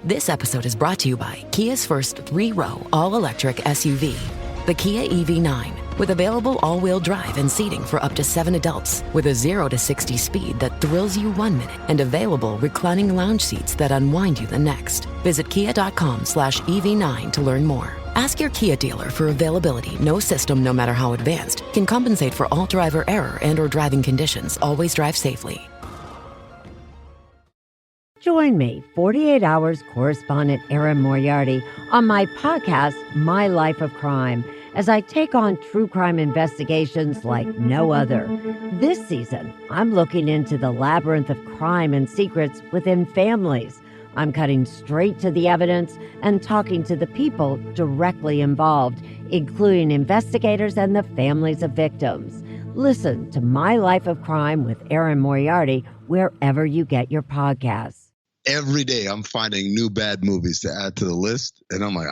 This episode is brought to you by Kia's first 3-row all-electric SUV, the Kia EV9, with available all-wheel drive and seating for up to 7 adults, with a 0 to 60 speed that thrills you 1 minute, and available reclining lounge seats that unwind you the next. Visit kia.com/EV9 to learn more. Ask your Kia dealer for availability. No system, no matter how advanced, can compensate for all driver error and or driving conditions. Always drive safely. Join me, 48 Hours correspondent Erin Moriarty, on my podcast, My Life of Crime, as I take on true crime investigations like no other. This season, I'm looking into the labyrinth of crime and secrets within families. I'm cutting straight to the evidence and talking to the people directly involved, including investigators and the families of victims. Listen to My Life of Crime with Erin Moriarty wherever you get your podcasts. Every day I'm finding new bad movies to add to the list. And I'm like,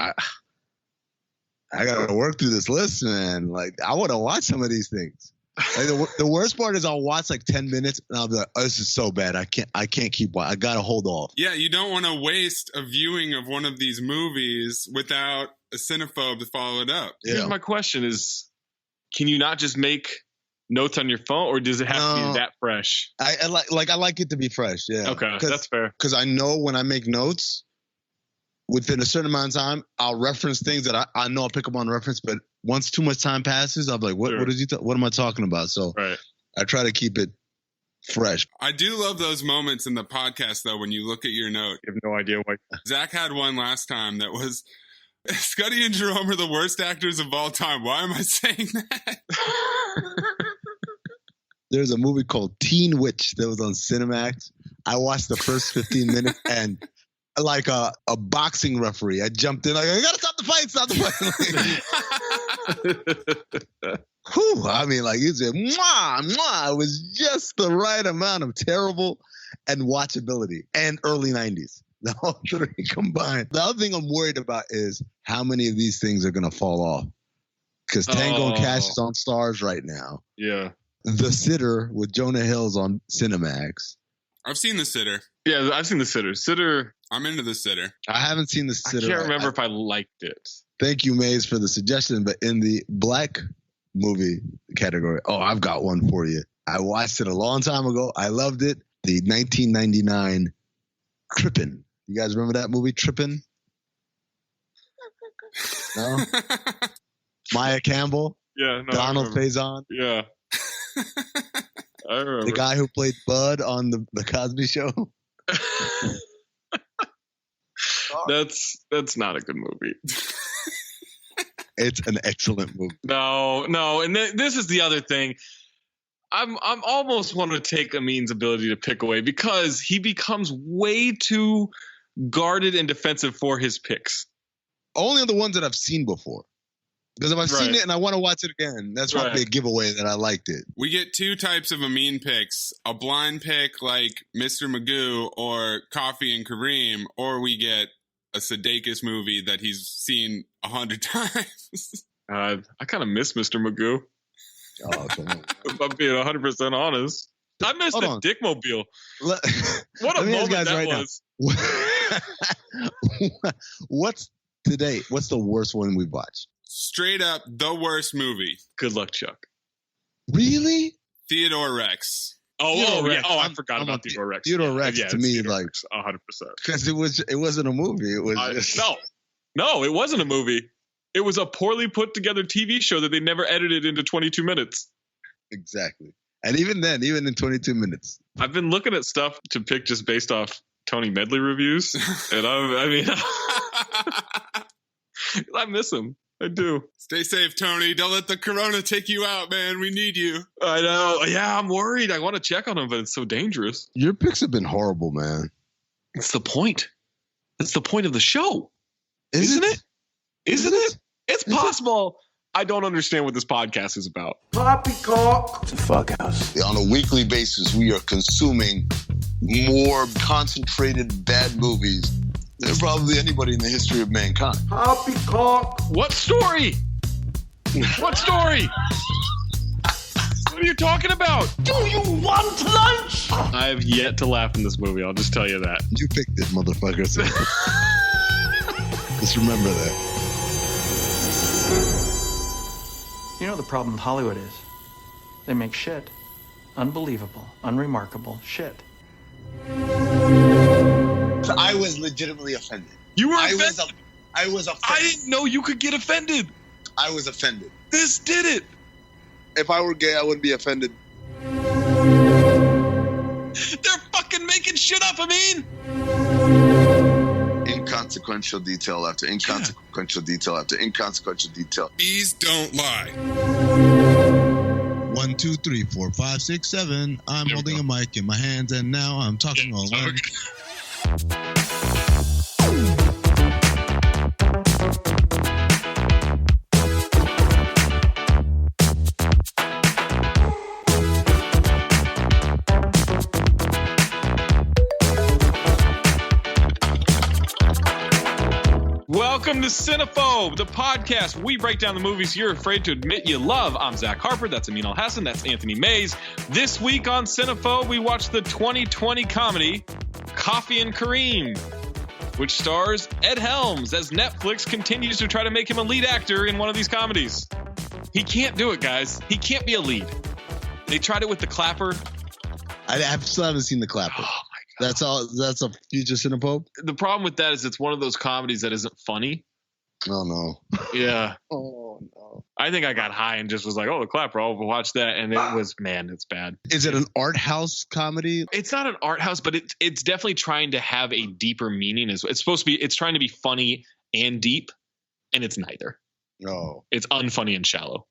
I got to work through this list, man. Like, I want to watch some of these things. Like, the worst part is I'll watch like 10 minutes and I'll be like, oh, this is so bad. I can't keep watching. I got to hold off. Yeah, you don't want to waste a viewing of one of these movies without a cinephobe to follow it up. Yeah. Here's my question is, can you not just make notes on your phone, or does it have to be that fresh? I like it to be fresh. Yeah. Okay, that's fair. Because I know when I make notes, within a certain amount of time, I'll reference things that I know I'll pick up on reference. But once too much time passes, I'm like, what am I talking about? So I try to keep it fresh. I do love those moments in the podcast, though, when you look at your note. You have no idea why. Zach had one last time that was, Scuddy and Jerome are the worst actors of all time. Why am I saying that? There's a movie called Teen Witch that was on Cinemax. I watched the first 15 minutes and like a boxing referee, I jumped in like, I gotta stop the fight. Whew, I mean, like, you said, mwah, mwah. It was just the right amount of terrible and watchability, and early 90s. The whole three combined. The other thing I'm worried about is how many of these things are gonna fall off. Because Tango and Cash is on Stars right now. Yeah. The Sitter with Jonah Hill's on Cinemax. I've seen The Sitter. Yeah, I've seen The Sitter. I'm into The Sitter. I haven't seen The Sitter. I can't remember if I liked it. Thank you, Mayes, for the suggestion. But in the black movie category, I've got one for you. I watched it a long time ago. I loved it. The 1999 Trippin'. You guys remember that movie, Trippin'? No? Maya Campbell? Yeah. No, Donald Faison? Yeah. I remember. The guy who played Bud on the Cosby Show? That's not a good movie. It's an excellent movie. No, and this is the other thing. I'm almost want to take Amin's ability to pick away because he becomes way too guarded and defensive for his picks. Only the ones that I've seen before. Because if I've seen it and I want to watch it again, that's probably a giveaway that I liked it. We get two types of Amin picks. A blind pick like Mr. Magoo or Coffee and Kareem, or we get a Sudeikis movie that he's seen 100 times. I kind of miss Mr. Magoo. Oh, come on. If I'm being 100% honest. I missed the Dickmobile. What a moment that was. What's the worst one we've watched? Straight up, the worst movie. Good luck, Chuck. Really? Theodore Rex. Yeah. I forgot about Theodore Rex. Theodore Rex to me, like 100%. Because it wasn't a movie. It was just... No, it wasn't a movie. It was a poorly put together TV show that they never edited into 22 minutes. Exactly. And even in 22 minutes. I've been looking at stuff to pick just based off Tony Medley reviews, and I miss him. I do. Stay safe, Tony. Don't let the corona take you out, man. We need you. I know. Yeah, I'm worried. I want to check on him, but it's so dangerous. Your picks have been horrible, man. It's the point. It's the point of the show. Isn't it? Isn't it? It's possible. I don't understand what this podcast is about. Poppycock. It's a fuck house. On a weekly basis, we are consuming more concentrated bad movies than probably anybody in the history of mankind. Poppycock. What story? What story? What are you talking about? Do you want lunch? I have yet to laugh in this movie. I'll just tell you that. You picked it, motherfucker. Just remember that. You know the problem with Hollywood is? They make shit. Unbelievable, unremarkable shit. So I was legitimately offended. You were I offended? I was offended. I didn't know you could get offended. I was offended. This did it. If I were gay, I wouldn't be offended. They're fucking making shit up, I mean. Inconsequential detail after inconsequential detail after inconsequential detail. Bees don't lie. 1, 2, 3, 4, 5, 6, 7. I'm holding a mic in my hands, and now I'm talking all alone. Welcome to Cinephobe, the podcast. We break down the movies you're afraid to admit you love. I'm Zach Harper. That's Amin Al-Hassan. That's Anthony Mayes. This week on Cinephobe, we watch the 2020 comedy Coffee and Kareem, which stars Ed Helms as Netflix continues to try to make him a lead actor in one of these comedies. He can't do it, guys. He can't be a lead. They tried it with The Clapper. I still haven't seen The Clapper. That's all. That's a future Cinephobe? The problem with that is it's one of those comedies that isn't funny. Oh, no. Yeah. Oh, no. I think I got high and just was like, oh, The Clapper, I'll watch that. And it was, man, it's bad. Is it an art house comedy? It's not an art house, but it's definitely trying to have a deeper meaning. It's supposed to be, it's trying to be funny and deep, and it's neither. No. It's unfunny and shallow.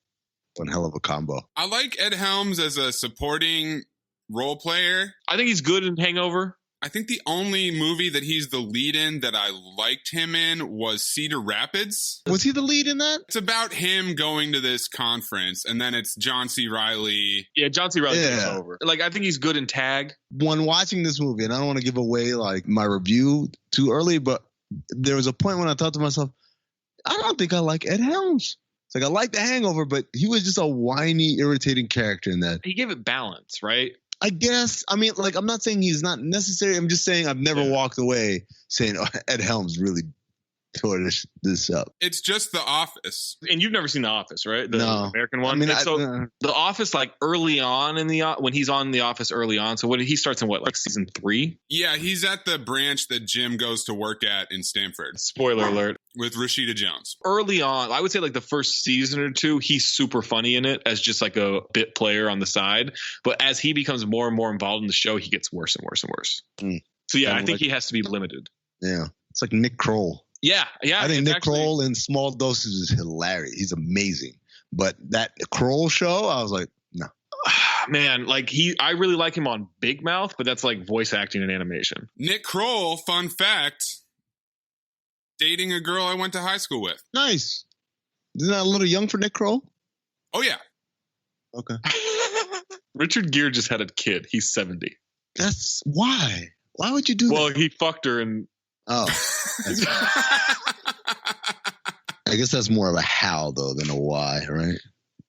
One hell of a combo. I like Ed Helms as a supporting role player. I think he's good in Hangover. I think the only movie that he's the lead in that I liked him in was Cedar Rapids. Was he the lead in that? It's about him going to this conference, and then it's John C. Reilly. Yeah, John C. Reilly takes Yeah. over. Like, I think he's good in Tag. When watching this movie, and I don't want to give away like my review too early, but there was a point when I thought to myself, I don't think I like Ed Helms. It's like I like The Hangover, but he was just a whiny, irritating character in that. He gave it balance, right? I guess. I mean, like, I'm not saying he's not necessary. I'm just saying I've never walked away saying, oh, Ed Helms really tore this up. It's just The Office. And you've never seen The Office, right? The No. American one. I mean, The Office, like early on when he's on The Office early on. So he starts in like season 3? Yeah, he's at the branch that Jim goes to work at in Stanford. Spoiler alert. With Rashida Jones. Early on, I would say like the first season or two, he's super funny in it as just like a bit player on the side. But as he becomes more and more involved in the show, he gets worse and worse and worse. So yeah, I think he has to be limited. Yeah. It's like Nick Kroll. Yeah. I think Nick Kroll in small doses is hilarious. He's amazing. But that Kroll show, I was like, no. Man, like I really like him on Big Mouth, but that's like voice acting and animation. Nick Kroll, fun fact, dating a girl I went to high school with. Nice. Isn't that a little young for Nick Kroll? Oh, yeah. Okay. Richard Gere just had a kid. He's 70. That's why. Why would you do that? Well, he fucked her and... Oh. I guess that's more of a how, though, than a why, right?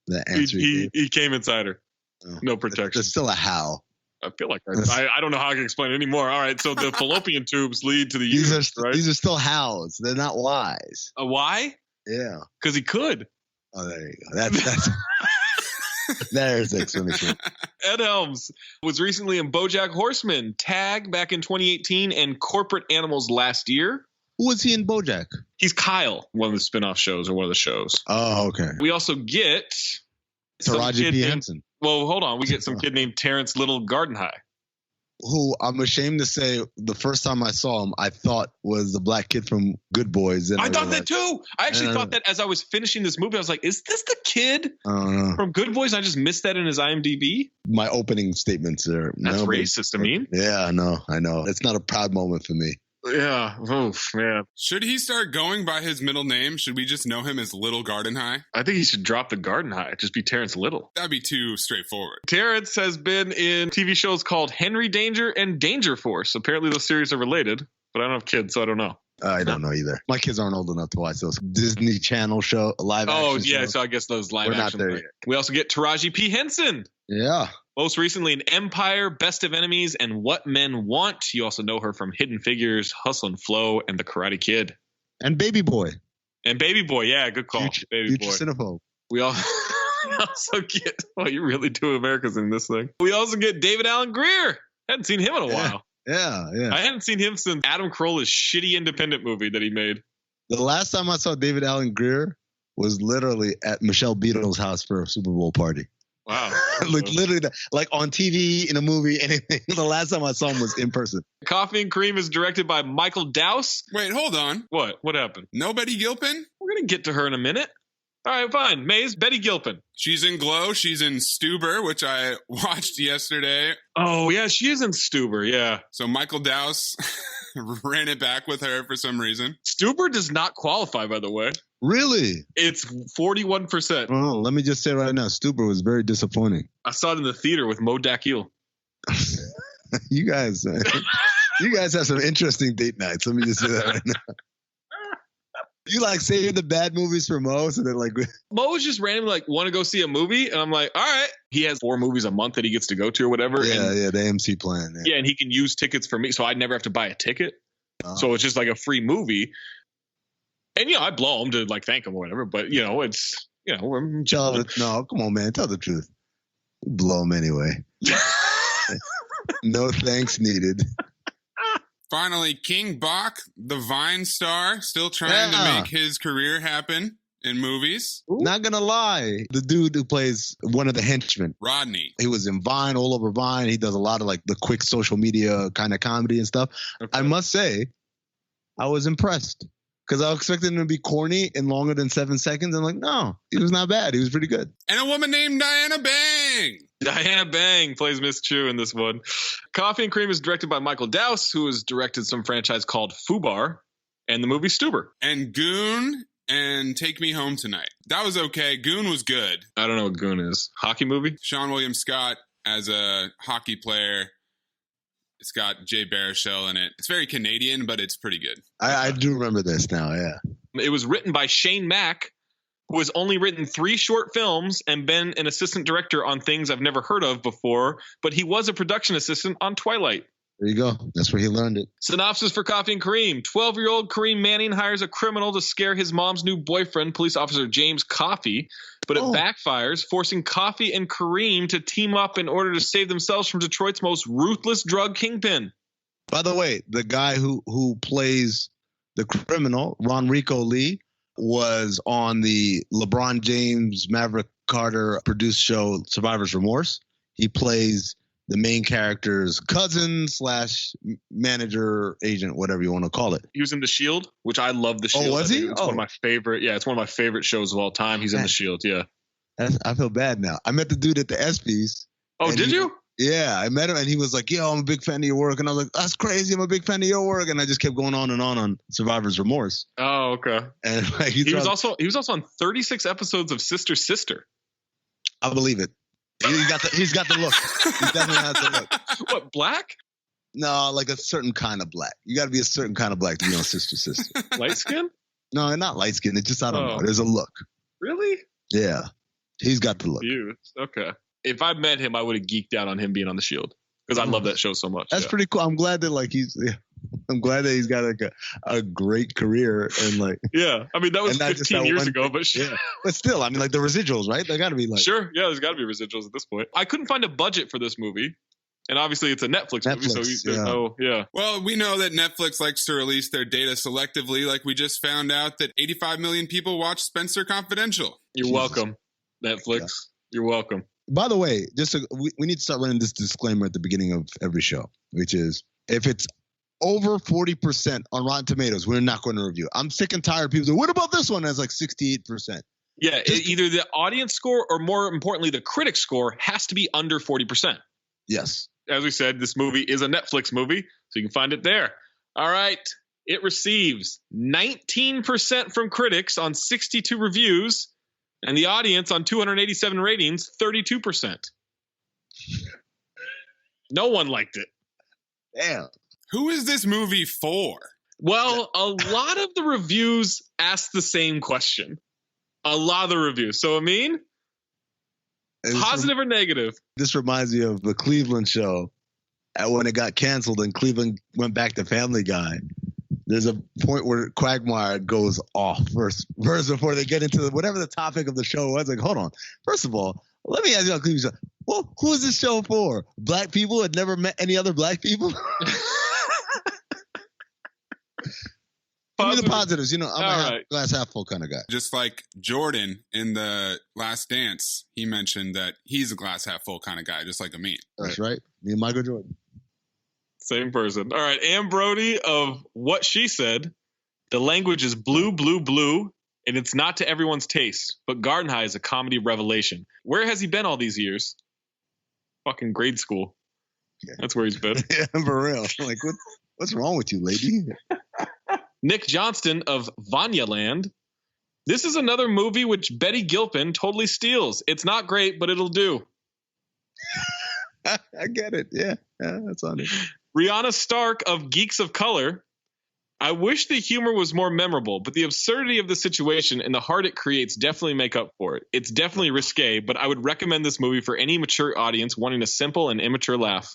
The answer he came inside her. Oh, no protection. It's still a how. I feel like I don't know how I can explain it anymore. All right, so the fallopian tubes lead to the uterus, right? These are still hows. They're not whys. A why? Yeah. Because he could. Oh, there you go. That's there's the explanation. Ed Helms was recently in BoJack Horseman, Tag back in 2018, and Corporate Animals last year. Who was he in BoJack? He's Kyle, one of the spin-off shows or one of the shows. Oh, okay. We also get Taraji P. Henson. Well, hold on. We get some kid named Terrence Little Gardenhigh. Who I'm ashamed to say the first time I saw him, I thought was the black kid from Good Boys. I thought that too. I actually thought that as I was finishing this movie. I was like, is this the kid from Good Boys? I just missed that in his IMDb. My opening statements are... That's racist, I mean. Yeah, I know. It's not a proud moment for me. Yeah. Oof, man. Should he start going by his middle name? Should we just know him as Little Garden High? I think he should drop the Garden High. Just be Terrence Little. That'd be too straightforward. Terrence has been in TV shows called Henry Danger and Danger Force. Apparently those series are related, but I don't have kids, so I don't know. I don't know either. My kids aren't old enough to watch those Disney Channel live action Oh, yeah, shows. so I guess those live We're action. not there yet. We also get Taraji P. Henson. Yeah. Most recently in Empire, Best of Enemies, and What Men Want. You also know her from Hidden Figures, Hustle and Flow, and The Karate Kid. And Baby Boy. And Baby Boy, yeah, good call. Baby Boy. Cinephobe. We also get, you really do America's in this thing. We also get David Alan Grier. Hadn't seen him in a while. Yeah. I hadn't seen him since Adam Carolla's shitty independent movie that he made. The last time I saw David Alan Grier was literally at Michelle Beadle's house for a Super Bowl party. Wow. Like literally, like on TV, in a movie, anything. The last time I saw him was in person. Coffee and Cream is directed by Michael Dowse. Wait, hold on. What? What happened? No Betty Gilpin? We're going to get to her in a minute. All right, fine. Maze, Betty Gilpin. She's in Glow. She's in Stuber, which I watched yesterday. Oh, yeah, she is in Stuber, yeah. So Michael Dowse ran it back with her for some reason. Stuber does not qualify, by the way. Really? It's 41%. Oh, let me just say right now, Stuber was very disappointing. I saw it in the theater with Mo Dakil. You guys have some interesting date nights. Let me just say that right now. You like save the bad movies for Mo, so they're like Mo was just randomly like, want to go see a movie? And I'm like, all right. He has 4 movies a month that he gets to go to or whatever. Yeah, the AMC plan. Yeah, and he can use tickets for me, so I never have to buy a ticket. So it's just like a free movie. And, I blow him to like thank him or whatever. But, it's, no, come on, man. Tell the truth. Blow him anyway. No thanks needed. Finally, King Bach, the Vine star, still trying to make his career happen in movies. Not gonna lie, the dude who plays one of the henchmen, Rodney. He was in Vine, all over Vine. He does a lot of like the quick social media kind of comedy and stuff. Okay. I must say, I was impressed because I was expecting him to be corny and longer than 7 seconds. I'm like, no, he was not bad. He was pretty good. And a woman named Diana Bang. Diana Bang plays Miss Chu in this one. Coffee and Cream is directed by Michael Dowse, who has directed some franchise called Fubar and the movie Stuber. And Goon and Take Me Home Tonight. That was okay. Goon was good. I don't know what Goon is. Hockey movie? Sean William Scott as a hockey player. It's got Jay Baruchel in it. It's very Canadian, but it's pretty good. I do remember this now, yeah. It was written by Shane Mack, who has only written 3 short films and been an assistant director on things I've never heard of before, but he was a production assistant on Twilight. There you go. That's where he learned it. Synopsis for Coffee and Kareem. 12-year-old Kareem Manning hires a criminal to scare his mom's new boyfriend, police officer James Coffee, but it backfires, forcing Coffee and Kareem to team up in order to save themselves from Detroit's most ruthless drug kingpin. By the way, the guy who plays the criminal, Ronrico Lee, was on the LeBron James, Maverick Carter produced show Survivor's Remorse. He plays the main character's cousin / manager, agent, whatever you want to call it. He was in The Shield, which I love. The Shield. Oh, was he? It's one of my favorite. Yeah, it's one of my favorite shows of all time. He's in The Shield. Yeah. I feel bad now. I met the dude at the ESPYs. Oh, did you? Yeah, I met him and he was like, yo, I'm a big fan of your work. And I was like, that's crazy. I'm a big fan of your work. And I just kept going on Survivor's Remorse. Oh, okay. And like, he was also on 36 episodes of Sister Sister. I believe it. He's got the look. He definitely has the look. What, black? No, like a certain kind of black. You got to be a certain kind of black to be on Sister Sister. Light skin? No, not light skin. It's just, I don't know. There's a look. Really? Yeah. He's got the look. Okay. If I met him, I would have geeked out on him being on The Shield because I love that show so much. That's pretty cool. I'm glad that I'm glad that he's got like a great career and like. Yeah, I mean that was 15 years ago, but but still, I mean like the residuals, right? They got to be like. Sure, yeah, there's got to be residuals at this point. I couldn't find a budget for this movie, and obviously it's a Netflix movie, so Well, we know that Netflix likes to release their data selectively. Like we just found out that 85 million people watch Spencer Confidential. You're welcome, Netflix. Yeah. You're welcome. By the way, we need to start running this disclaimer at the beginning of every show, which is if it's over 40% on Rotten Tomatoes, we're not going to review. I'm sick and tired of people saying, what about this one? That's like 68%. Yeah, either the audience score or more importantly, the critic score has to be under 40%. Yes. As we said, this movie is a Netflix movie, so you can find it there. All right. It receives 19% from critics on 62 reviews. And the audience on 287 ratings, 32%. No one liked it. Damn. Who is this movie for? Well, a lot of the reviews ask the same question. A lot of the reviews. So, Amin, positive or negative? This reminds me of the Cleveland show when it got canceled and Cleveland went back to Family Guy. There's a point where Quagmire goes off first before they get into whatever the topic of the show was. Like, hold on. First of all, let me ask you a question. Well, who is this show for? Black people had never met any other black people? Give me the positives. I'm a glass half full kind of guy. Just like Jordan in The Last Dance, he mentioned that he's a glass half full kind of guy, just like Amin. That's right. Me and Michael Jordan. Same person. All right. Ann Brody of What She Said. The language is blue, blue, blue, and it's not to everyone's taste. But Garden High is a comedy revelation. Where has he been all these years? Fucking grade school. Yeah. That's where he's been. Yeah, for real. Like, what's wrong with you, lady? Nick Johnston of Vanyaland. This is another movie which Betty Gilpin totally steals. It's not great, but it'll do. I get it. Yeah, that's on it. Rihanna Stark of Geeks of Color. I wish the humor was more memorable, but the absurdity of the situation and the heart it creates definitely make up for it. It's definitely risque, but I would recommend this movie for any mature audience wanting a simple and immature laugh.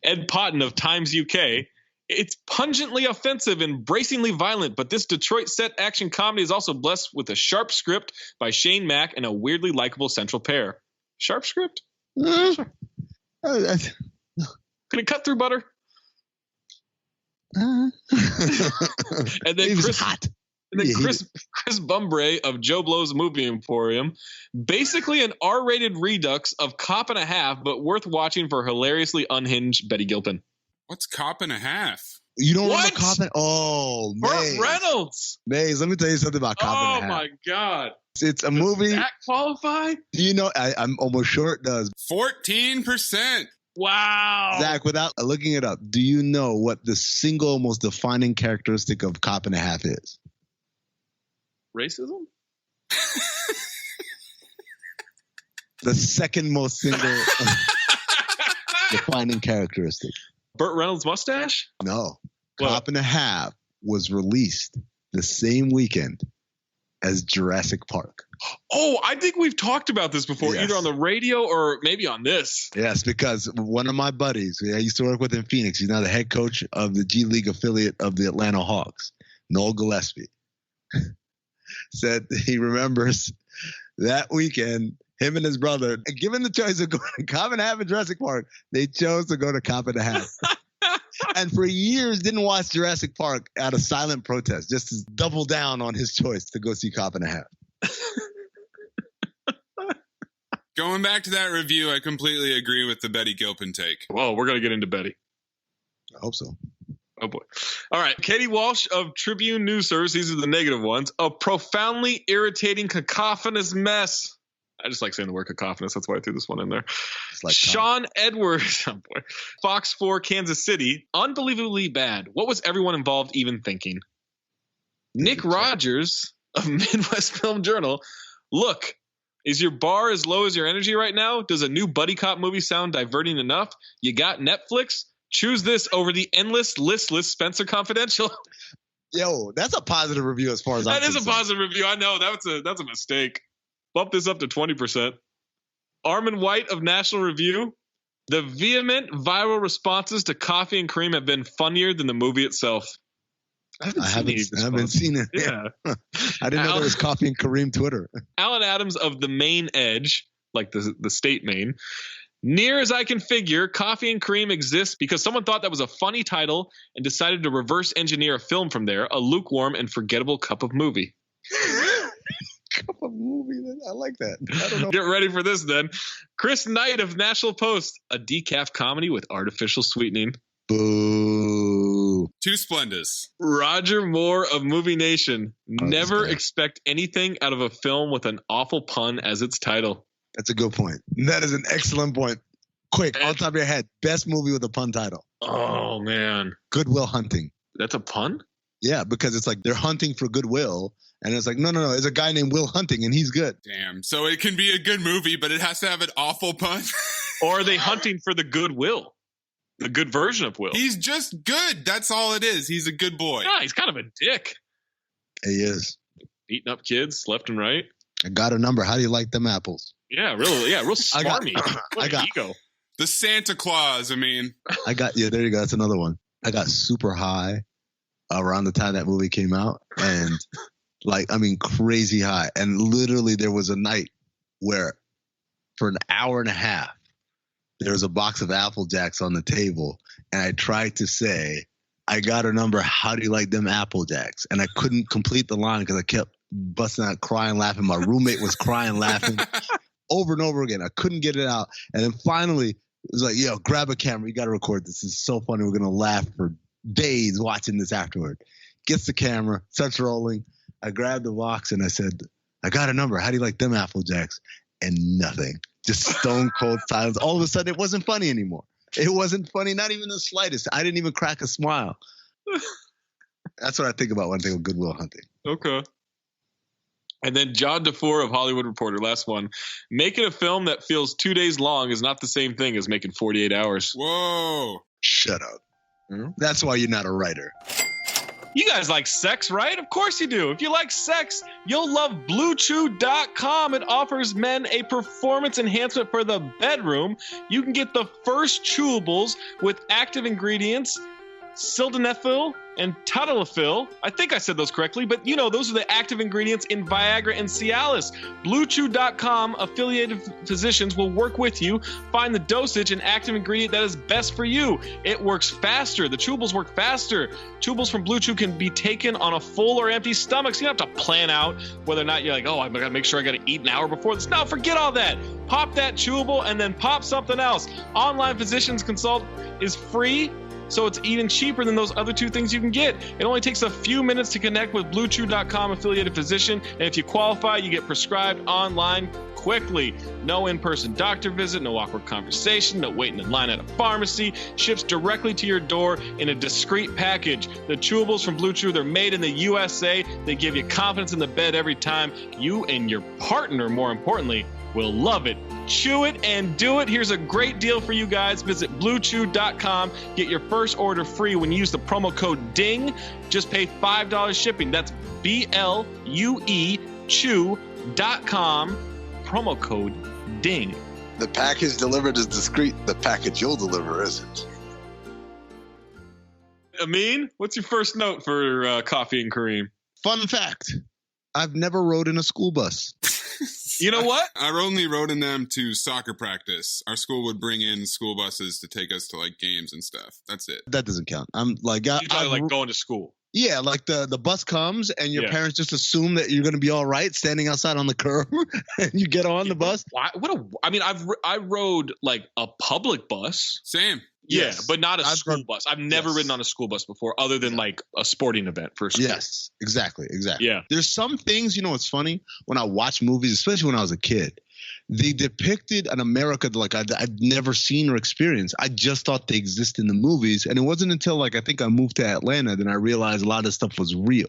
Ed Potton of Times UK. It's pungently offensive and bracingly violent, but this Detroit set action comedy is also blessed with a sharp script by Shane Mack and a weirdly likable central pair. Sharp script? Sure. Can it cut through butter? And then Chris Bumbray of Joe Blow's Movie Emporium. Basically an R-rated redux of Cop and a Half, but worth watching for hilariously unhinged Betty Gilpin. What's Cop and a Half? You don't remember Cop and... Oh, Mays. Burt Reynolds. Mays, let me tell you something about Cop and a Half. Oh, my God. It's a movie. Does that qualify? Do you know? I'm almost sure it does. 14%. Wow. Zach, without looking it up, do you know what the single most defining characteristic of Cop and a Half is? Racism? The second most single defining characteristic. Burt Reynolds' mustache? No. What? Cop and a Half was released the same weekend as Jurassic Park. Oh, I think we've talked about this before, Yes. either on the radio or maybe on this. Yes, because one of my buddies, I used to work with in Phoenix, he's now the head coach of the G League affiliate of the Atlanta Hawks, Noel Gillespie, said he remembers that weekend, him and his brother, given the choice of going to Cop and a Half and Jurassic Park, they chose to go to Cop and a Half. And for years didn't watch Jurassic Park out of silent protest, just to double down on his choice to go see Cop and a Half. Going back to that review, I completely agree with the Betty Gilpin take. Well, we're going to get into Betty. I hope so. Oh, boy. All right. Katie Walsh of Tribune News Service. These are the negative ones. A profoundly irritating, cacophonous mess. I just like saying the word cacophonous. That's why I threw this one in there. Like Sean Edwards, oh boy. Fox 4, Kansas City. Unbelievably bad. What was everyone involved even thinking? Nick Rogers of Midwest Film Journal. Look, is your bar as low as your energy right now? Does a new buddy cop movie sound diverting enough? You got Netflix? Choose this over the endless, listless Spencer Confidential. Yo, that's a positive review as far as I'm That is concerned. a positive review. I know. That's a mistake. Bump this up to 20%. Armin White of National Review. The vehement viral responses to Coffee and Cream have been funnier than the movie itself. I haven't seen it. Yeah. I didn't know there was Coffee and Kareem Twitter. Alan Adams of The Main Edge, like the state Maine. Near as I can figure, Coffee and Cream exists because someone thought that was a funny title and decided to reverse engineer a film from there, a lukewarm and forgettable cup of movie. Cup of movie? I like that. I don't know. Get ready for this then. Chris Knight of National Post, a decaf comedy with artificial sweetening. Boo. Two Splendas. Roger Moore of Movie Nation. Never good. expect anything out of a film with an awful pun as its title. That's a good point. That is an excellent point. Quick, on top of your head, best movie with a pun title. Oh, man. Good Will Hunting. That's a pun? Yeah, because it's like they're hunting for goodwill. And it's like, no. It's a guy named Will Hunting, and he's good. Damn. So it can be a good movie, but it has to have an awful pun. Or are they hunting for the goodwill? The good version of Will? He's just good. That's all it is. He's a good boy. Yeah, he's kind of a dick. He is. Beating up kids left and right. I got a number. How do you like them apples? Yeah, really. Yeah, real smarmy. What an ego. The Santa Claus, I mean. There you go. That's another one. I got super high around the time that movie came out, and crazy high. And literally there was a night where for an hour and a half, there was a box of Apple Jacks on the table, and I tried to say, I got a number. How do you like them Apple Jacks? And I couldn't complete the line because I kept busting out crying, laughing. My roommate was crying, laughing over and over again. I couldn't get it out. And then finally, it was like, yo, grab a camera. You got to record this. This is so funny. We're going to laugh for days watching this afterward. Gets the camera, starts rolling. I grabbed the box and I said, I got a number. How do you like them Apple Jacks? And nothing. Just stone cold silence. All of a sudden, it wasn't funny anymore. It wasn't funny, not even the slightest. I didn't even crack a smile. That's what I think about when I think of Good Will Hunting. Okay. And then John DeFore of Hollywood Reporter, last one. Making a film that feels 2 days long is not the same thing as making 48 hours. Whoa. Shut up. That's why you're not a writer. You guys like sex, right? Of course you do. If you like sex, you'll love BlueChew.com. It offers men a performance enhancement for the bedroom. You can get the first chewables with active ingredients, sildenafil and tadalafil. I think I said those correctly, but those are the active ingredients in Viagra and Cialis. BlueChew.com affiliated physicians will work with you, find the dosage and active ingredient that is best for you. It works faster. The chewables work faster. Chewables from Blue Chew can be taken on a full or empty stomach, so you don't have to plan out whether or not you're like, oh, I gotta make sure I gotta eat an hour before this. No, forget all that. Pop that chewable and then pop something else. Online physicians consult is free, so it's even cheaper than those other two things you can get. It only takes a few minutes to connect with BlueChew.com affiliated physician, and if you qualify, you get prescribed online quickly. No in-person doctor visit, no awkward conversation, no waiting in line at a pharmacy. Ships directly to your door in a discreet package. The chewables from Blue Chew, they're made in the USA. They give you confidence in the bed every time. You and your partner, more importantly, will love it. Chew it and do it. Here's a great deal for you guys. Visit BlueChew.com. Get your first order free when you use the promo code DING. Just pay $5 shipping. That's BLUE Chew.com. Promo code DING. The package delivered is discreet. The package you'll deliver isn't. Amin, what's your first note for Coffee and Kareem? Fun fact. I've never rode in a school bus. You know what? I only rode in them to soccer practice. Our school would bring in school buses to take us to like games and stuff. That's it. That doesn't count. I'm like, You're like going to school. Yeah, like the bus comes and your parents just assume that you're going to be all right standing outside on the curb and you get on the bus. I rode like a public bus. Same. Yeah, Yes. but not a school bus. I've never ridden on a school bus before other than like a sporting event for school. Yes, exactly. Yeah. There's some things, it's funny when I watch movies, especially when I was a kid, they depicted an America like I'd never seen or experienced. I just thought they exist in the movies. And it wasn't until like I think I moved to Atlanta that I realized a lot of this stuff was real.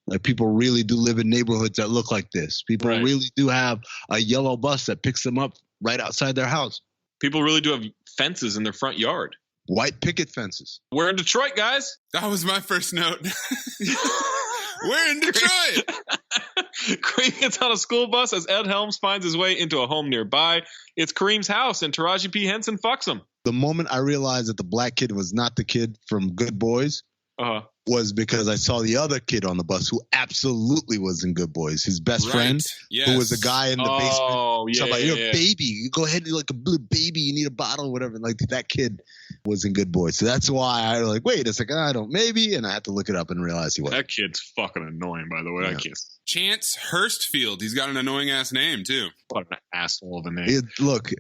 Like people really do live in neighborhoods that look like this. People really do have a yellow bus that picks them up right outside their house. People really do have fences in their front yard. White picket fences. We're in Detroit, guys. That was my first note. We're in Detroit. Kareem gets on a school bus as Ed Helms finds his way into a home nearby. It's Kareem's house, and Taraji P. Henson fucks him. The moment I realized that the black kid was not the kid from Good Boys was because I saw the other kid on the bus who absolutely was in Good Boys. His best friend, who was the guy in the basement. Oh, yeah. Somebody, you're a baby. You go ahead and like a little baby. You need a bottle or whatever. Like that kid was in Good Boys. So that's why I was like, wait a second. I don't, maybe. And I had to look it up and realize he was. That kid's fucking annoying, by the way. Yeah. That kid's Chance Hurstfield. He's got an annoying ass name too. what an asshole of a name. Look,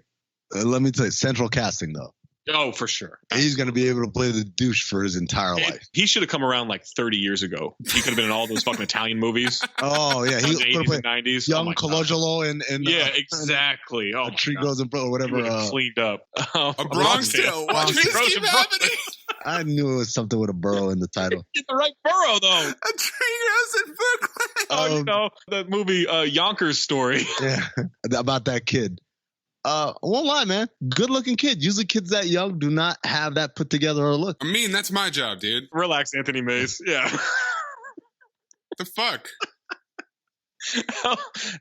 let me tell you, central casting though. Oh, for sure. He's going to be able to play the douche for his entire life. He should have come around like 30 years ago. He could have been in all those fucking Italian movies. Oh, yeah. He in the 80s and 90s. Young Colangelo and yeah, exactly. Oh, a tree grows in front or whatever. Cleaned up. A Bronx Tale. Why does this keep happening? I knew it was something with a burrow in the title. Get the right borough, though. A tree grows in Brooklyn. Oh, that movie Yonkers Story. Yeah, about that kid. I won't lie, man. Good looking kid. Usually kids that young do not have that put together or look. I mean, that's my job, dude. Relax, Anthony Mays. Yeah. The fuck?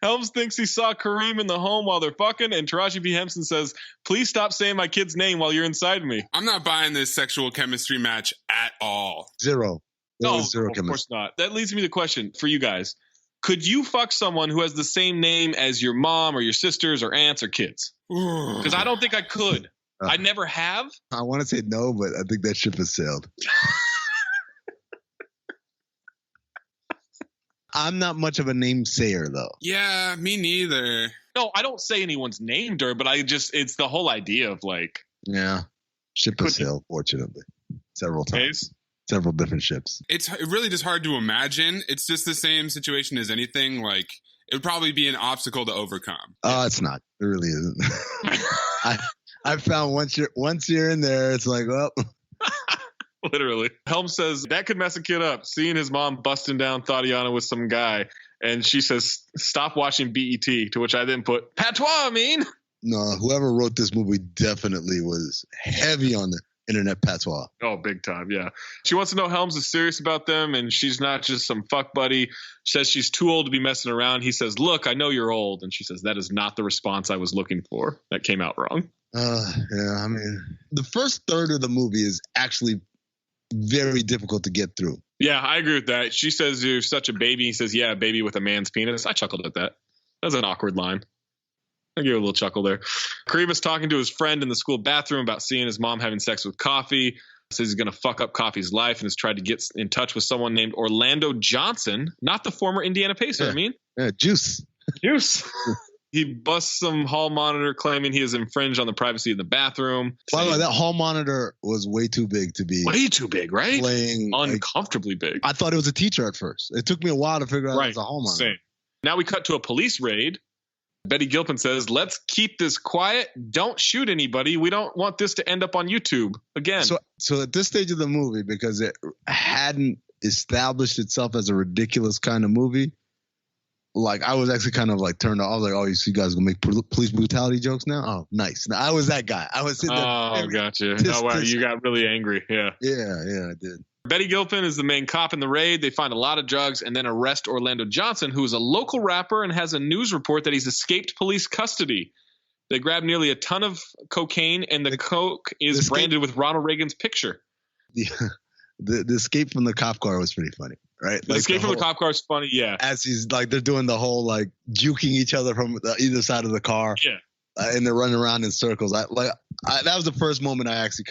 Helms thinks he saw Kareem in the home while they're fucking, and Taraji P. Henson says, please stop saying my kid's name while you're inside me. I'm not buying this sexual chemistry match at all. Zero. There No, was zero of chemistry. course not. That leads me to the question for you guys. Could you fuck someone who has the same name as your mom or your sisters or aunts or kids? Because I don't think I could. I never have. I want to say no, but I think that ship has sailed. I'm not much of a namesayer, though. Yeah, me neither. No, I don't say anyone's name, Dur, but it's the whole idea of like. Yeah. Ship has sailed, fortunately. Several times. Case? Several different ships. It's really just hard to imagine. It's just the same situation as anything. Like, it would probably be an obstacle to overcome. It's not. It really isn't. I found once you're in there, it's like, well. Literally. Helm says that could mess a kid up. Seeing his mom busting down Tatiana with some guy. And she says, stop watching BET. To which I then put, patois, I mean. No, whoever wrote this movie definitely was heavy on the internet patois. Oh, big time, yeah. She wants to know Helms is serious about them, and she's not just some fuck buddy. She says she's too old to be messing around. He says, look, I know you're old. And she says, that is not the response I was looking for. That came out wrong. Yeah, I mean, the first third of the movie is actually very difficult to get through. Yeah, I agree with that. She says, you're such a baby. He says, yeah, a baby with a man's penis. I chuckled at that. That was an awkward line. I gave a little chuckle there. Kareem is talking to his friend in the school bathroom about seeing his mom having sex with Coffee. Says he's going to fuck up Coffee's life and has tried to get in touch with someone named Orlando Johnson, not the former Indiana Pacer, Yeah. I mean. Yeah, Juice. He busts some hall monitor claiming he has infringed on the privacy of the bathroom. By the way, that hall monitor was way too big to be. Way too big, right? Playing uncomfortably big. I thought it was a teacher at first. It took me a while to figure out it was a hall monitor. Same. Now we cut to a police raid. Betty Gilpin says, let's keep this quiet. Don't shoot anybody. We don't want this to end up on YouTube again. So at this stage of the movie, because it hadn't established itself as a ridiculous kind of movie, like I was actually kind of like turned off. I was like, oh, you guys gonna make police brutality jokes now? Oh, nice. Now, I was that guy. I was sitting there. Oh, gotcha. Oh, wow. You got really angry. Yeah. Yeah, I did. Betty Gilpin is the main cop in the raid. They find a lot of drugs and then arrest Orlando Johnson, who is a local rapper and has a news report that he's escaped police custody. They grab nearly a ton of cocaine, and the coke is branded with Ronald Reagan's picture. The escape from the cop car was pretty funny, right? The escape from the cop car is funny, yeah. As he's like, they're doing the whole like juking each other from either side of the car. Yeah. And they're running around in circles. That was the first moment I actually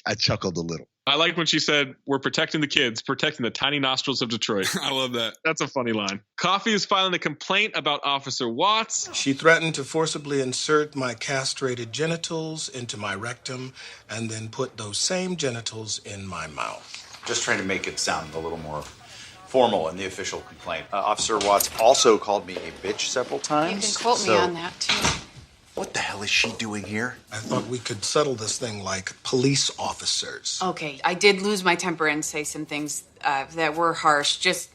I chuckled a little. I like when she said, we're protecting the kids, protecting the tiny nostrils of Detroit. I love that. That's a funny line. Coffee is filing a complaint about Officer Watts. She threatened to forcibly insert my castrated genitals into my rectum and then put those same genitals in my mouth. Just trying to make it sound a little more formal in the official complaint. Officer Watts also called me a bitch several times. You can quote me on that, too. What the hell is she doing here? I thought we could settle this thing like police officers. Okay, I did lose my temper and say some things that were harsh, just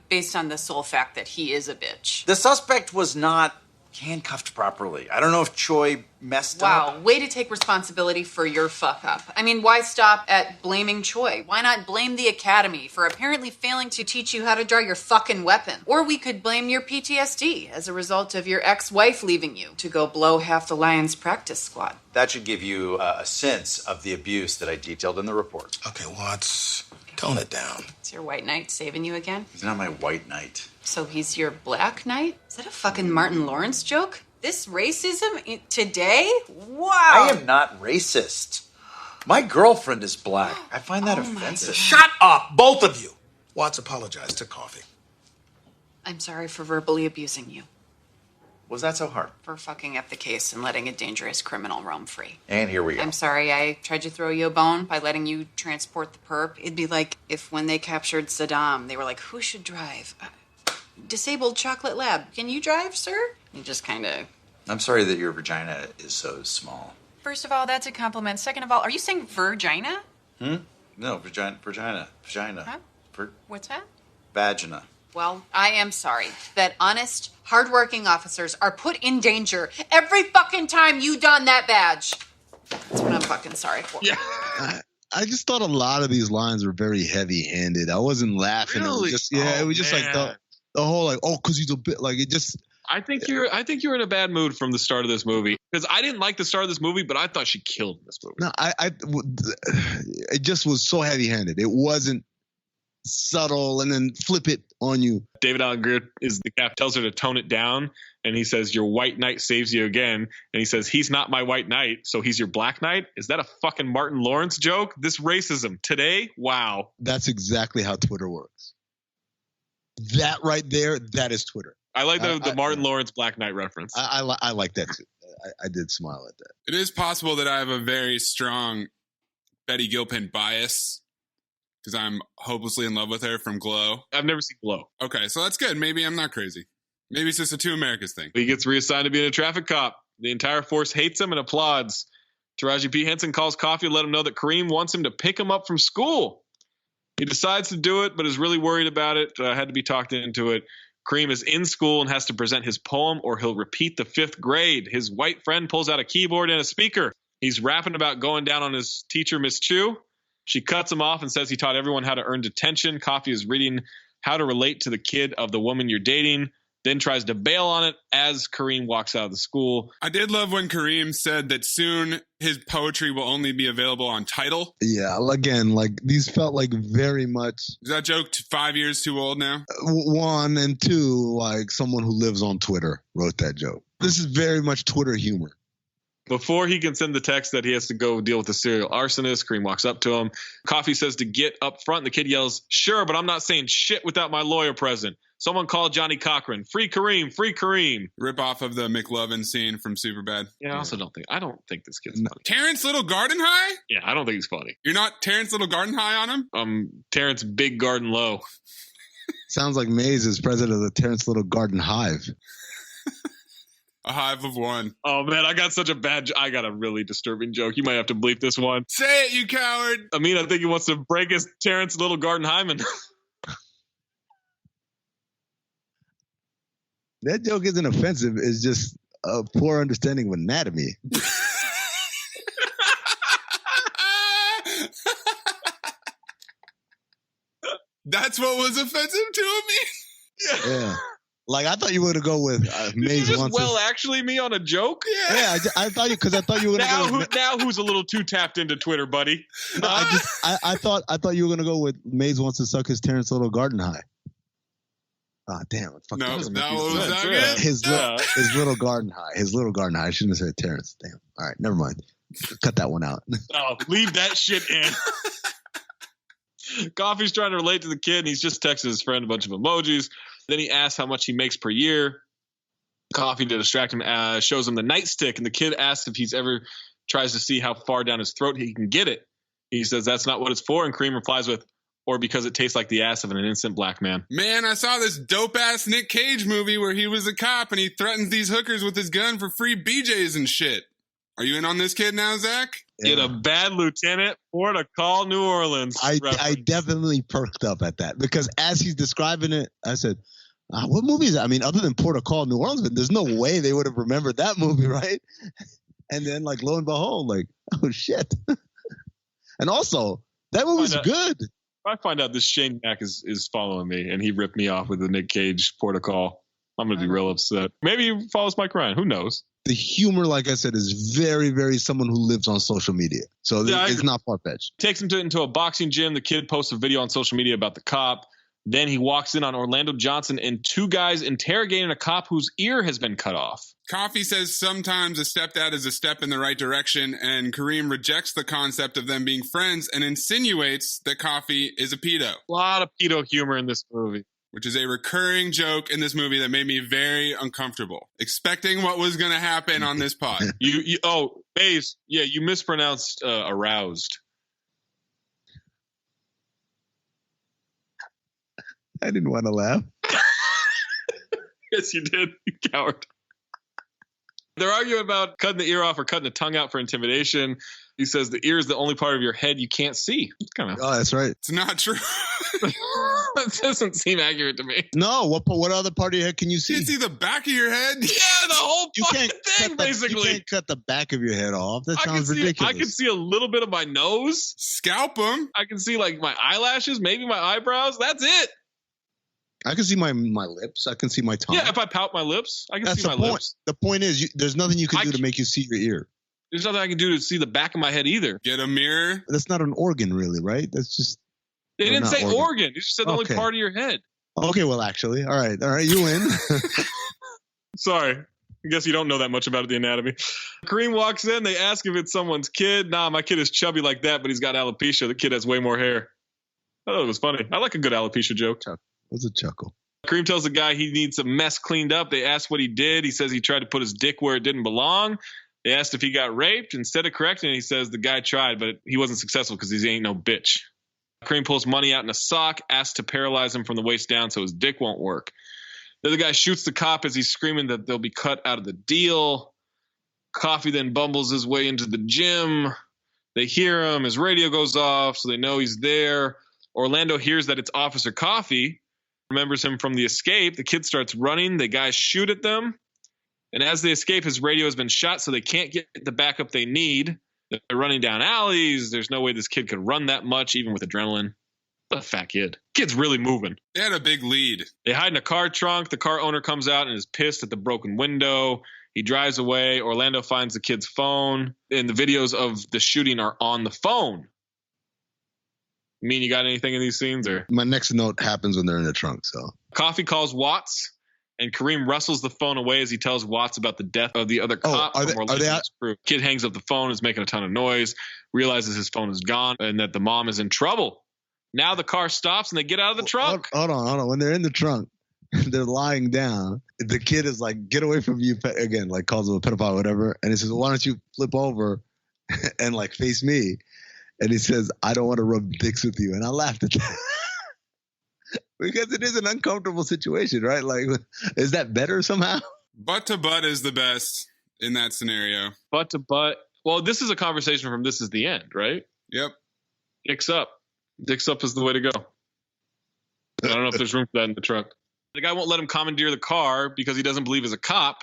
based on the sole fact that he is a bitch. The suspect was not handcuffed properly. I don't know if Choi messed up. Wow, way to take responsibility for your fuck up. I mean, why stop at blaming Choi? Why not blame the academy for apparently failing to teach you how to draw your fucking weapon? Or we could blame your PTSD as a result of your ex-wife leaving you to go blow half the Lions practice squad. That should give you a sense of the abuse that I detailed in the report. Okay, Watts, tone it down. Is your white knight saving you again? He's not my white knight. So he's your black knight? Is that a fucking Martin Lawrence joke? This racism today? Wow. I am not racist. My girlfriend is black. I find that offensive. Shut up, both of you. Watts apologized to Coffee. I'm sorry for verbally abusing you. Was that so hard? For fucking up the case and letting a dangerous criminal roam free. And here we go. I'm sorry I tried to throw you a bone by letting you transport the perp. It'd be like if when they captured Saddam, they were like, who should drive? Disabled chocolate lab. Can you drive, sir? You just kind of... I'm sorry that your vagina is so small. First of all, that's a compliment. Second of all, are you saying virgina? No, vagina. Huh? What's that? Vagina. Well, I am sorry that honest, hardworking officers are put in danger every fucking time you don that badge. That's what I'm fucking sorry for. Yeah. I just thought a lot of these lines were very heavy-handed. I wasn't laughing. Really? It was just it was just like the whole like, oh, because he's a bit like it just. I think you're in a bad mood from the start of this movie, because I didn't like the start of this movie, but I thought she killed this movie. No, it just was so heavy-handed. It wasn't subtle and then flip it on you. David Alan Grier is the guy, tells her to tone it down. And he says, your white knight saves you again. And he says, he's not my white knight, so he's your black knight. Is that a fucking Martin Lawrence joke? This racism today? Wow. That's exactly how Twitter works. That right there, that is Twitter. I like the Martin Lawrence Black Knight reference. I like that too. I did smile at that. It is possible that I have a very strong Betty Gilpin bias because I'm hopelessly in love with her from Glow. I've never seen Glow. Okay, so that's good. Maybe I'm not crazy. Maybe it's just a Two Americas thing. He gets reassigned to being a traffic cop. The entire force hates him and applauds. Taraji P. Henson calls Coffee to let him know that Kareem wants him to pick him up from school. He decides to do it, but is really worried about it. Had to be talked into it. Kareem is in school and has to present his poem or he'll repeat the 5th grade. His white friend pulls out a keyboard and a speaker. He's rapping about going down on his teacher, Miss Chu. She cuts him off and says he taught everyone how to earn detention. Coffee is reading How to Relate to the Kid of the Woman You're Dating, then tries to bail on it as Kareem walks out of the school. I did love when Kareem said that soon his poetry will only be available on Tidal. Yeah, again, like these felt like very much. Is that joke 5 years too old now? 1 and 2, like someone who lives on Twitter wrote that joke. This is very much Twitter humor. Before he can send the text that he has to go deal with the serial arsonist, Kareem walks up to him. Coffee says to get up front. The kid yells, sure, but I'm not saying shit without my lawyer present. Someone call Johnny Cochran. Free Kareem, free Kareem. Rip off of the McLovin scene from Superbad. Yeah, I don't think this kid's funny. Terrence Little Garden High? Yeah, I don't think he's funny. You're not Terrence Little Garden High on him? Terrence Big Garden Low. Sounds like Mayes is president of the Terrence Little Garden Hive. A hive of one. Oh, man, I got a really disturbing joke. You might have to bleep this one. Say it, you coward. I mean, I think he wants to break his Terrence Little Garden Hyman. That joke isn't offensive. It's just a poor understanding of anatomy. That's what was offensive to me? Yeah. Like, I thought you were going to go with Mayes. Did you just actually me on a joke? Yeah, I thought you were going to go with... Now who's a little too tapped into Twitter, buddy? No, I thought you were going to go with Mayes wants to suck his Terrence Little Garden High. Ah, damn. Fuck, no, that was that good? His little garden high. His little garden high. I shouldn't have said Terrence. Damn. All right, never mind. Cut that one out. Oh, leave that shit in. Coffee's trying to relate to the kid, and he's just texted his friend a bunch of emojis. Then he asks how much he makes per year. Coffee, to distract him, shows him the nightstick, and the kid asks if he's ever tries to see how far down his throat he can get it. He says that's not what it's for, and Kareem replies with, or because it tastes like the ass of an innocent black man. Man, I saw this dope-ass Nick Cage movie where he was a cop and he threatens these hookers with his gun for free BJs and shit. Are you in on this kid now, Zach? Yeah. Get a bad lieutenant or to call New Orleans. I definitely perked up at that because as he's describing it, I said, what movie is that? I mean, other than Port of Call New Orleans, but there's no way they would have remembered that movie, right? And then, like, lo and behold, like, oh, shit. And also, that movie's good. If I find out this Shane Mack is following me and he ripped me off with the Nick Cage Port of Call, I'm going to be real upset. Maybe he follows Mike Ryan. Who knows? The humor, like I said, is very, very someone who lives on social media. So it's not far-fetched. Takes him into a boxing gym. The kid posts a video on social media about the cop. Then he walks in on Orlando Johnson and 2 guys interrogating a cop whose ear has been cut off. Coffee says sometimes a stepdad is a step in the right direction, and Kareem rejects the concept of them being friends and insinuates that Coffee is a pedo. A lot of pedo humor in this movie. Which is a recurring joke in this movie that made me very uncomfortable. Expecting what was going to happen on this pod. Mayes, you mispronounced aroused. I didn't want to laugh. Yes, you did, you coward. They're arguing about cutting the ear off or cutting the tongue out for intimidation. He says the ear is the only part of your head you can't see. Oh, that's right. It's not true. That doesn't seem accurate to me. No, what other part of your head can you see? You can see the back of your head? Yeah, the whole fucking thing, basically. You can't cut the back of your head off. That sounds ridiculous. I can see a little bit of my nose. Scalp them. I can see, like, my eyelashes, maybe my eyebrows. That's it. I can see my lips. I can see my tongue. Yeah, if I pout my lips, I can see my lips. The point is, there's nothing you can do to make you see your ear. There's nothing I can do to see the back of my head either. Get a mirror. That's not an organ, really, right? That's just... They didn't say organ. You just said the only Okay. part of your head. Okay, well, actually. All right, you win. Sorry. I guess you don't know that much about the anatomy. Kareem walks in. They ask if it's someone's kid. Nah, my kid is chubby like that, but he's got alopecia. The kid has way more hair. I thought it was funny. I like a good alopecia joke. It was a chuckle. Kareem tells the guy he needs a mess cleaned up. They ask what he did. He says he tried to put his dick where it didn't belong. They asked if he got raped. Instead of correcting it, he says the guy tried, but he wasn't successful because he ain't no bitch. Kareem pulls money out in a sock, asks to paralyze him from the waist down so his dick won't work. The other guy shoots the cop as he's screaming that they'll be cut out of the deal. Coffee then bumbles his way into the gym. They hear him. His radio goes off, so they know he's there. Orlando hears that it's Officer Coffee, remembers him from the escape. The kid starts running. The guys shoot at them. And as they escape, his radio has been shot, so they can't get the backup they need. They're running down alleys. There's no way this kid could run that much, even with adrenaline. What a fat kid. Kid's really moving. They had a big lead. They hide in a car trunk. The car owner comes out and is pissed at the broken window. He drives away. Orlando finds the kid's phone. And the videos of the shooting are on the phone. You mean you got anything in these scenes? Or My next note happens when they're in the trunk, so. Coffee calls Watts, and Kareem wrestles the phone away as he tells Watts about the death of the other cop. Are they out? Kid hangs up the phone, is making a ton of noise, realizes his phone is gone, and that the mom is in trouble. Now the car stops and they get out of the trunk. Hold on. When they're in the trunk, they're lying down. The kid is like, get away from you. Again, like calls him a pedophile or whatever. And he says, why don't you flip over and like face me? And he says, I don't want to rub dicks with you. And I laughed at that. Because it is an uncomfortable situation, right? Like, is that better somehow? Butt to butt is the best in that scenario. Butt to butt. Well, this is a conversation from This Is the End, right? Yep. Dicks up. Dicks up is the way to go. I don't know if there's room for that in the trunk. The guy won't let him commandeer the car because he doesn't believe he's a cop.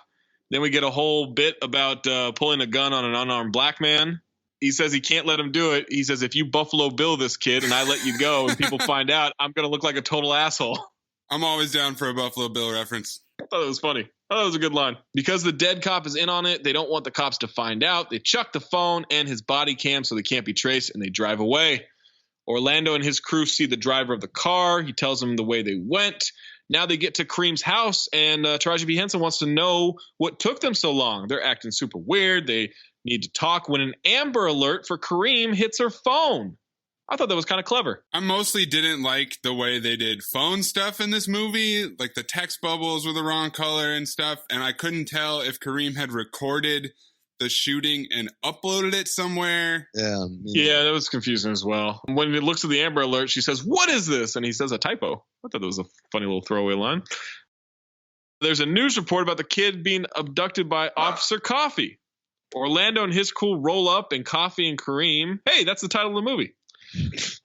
Then we get a whole bit about pulling a gun on an unarmed black man. He says he can't let him do it. He says, if you Buffalo Bill this kid and I let you go and people find out, I'm going to look like a total asshole. I'm always down for a Buffalo Bill reference. I thought it was funny. I thought it was a good line. Because the dead cop is in on it, they don't want the cops to find out. They chuck the phone and his body cam so they can't be traced, and they drive away. Orlando and his crew see the driver of the car. He tells them the way they went. Now they get to Kareem's house, and Taraji P. Henson wants to know what took them so long. They're acting super weird. They need to talk when an Amber Alert for Kareem hits her phone. I thought that was kind of clever. I mostly didn't like the way they did phone stuff in this movie. Like the text bubbles were the wrong color and stuff. And I couldn't tell if Kareem had recorded the shooting and uploaded it somewhere. Yeah, that was confusing as well. When it looks at the Amber Alert, she says, "What is this?" And he says a typo. I thought that was a funny little throwaway line. There's a news report about the kid being abducted by Officer Coffee. Orlando and his crew roll up, and Coffee and Kareem, hey, that's the title of the movie,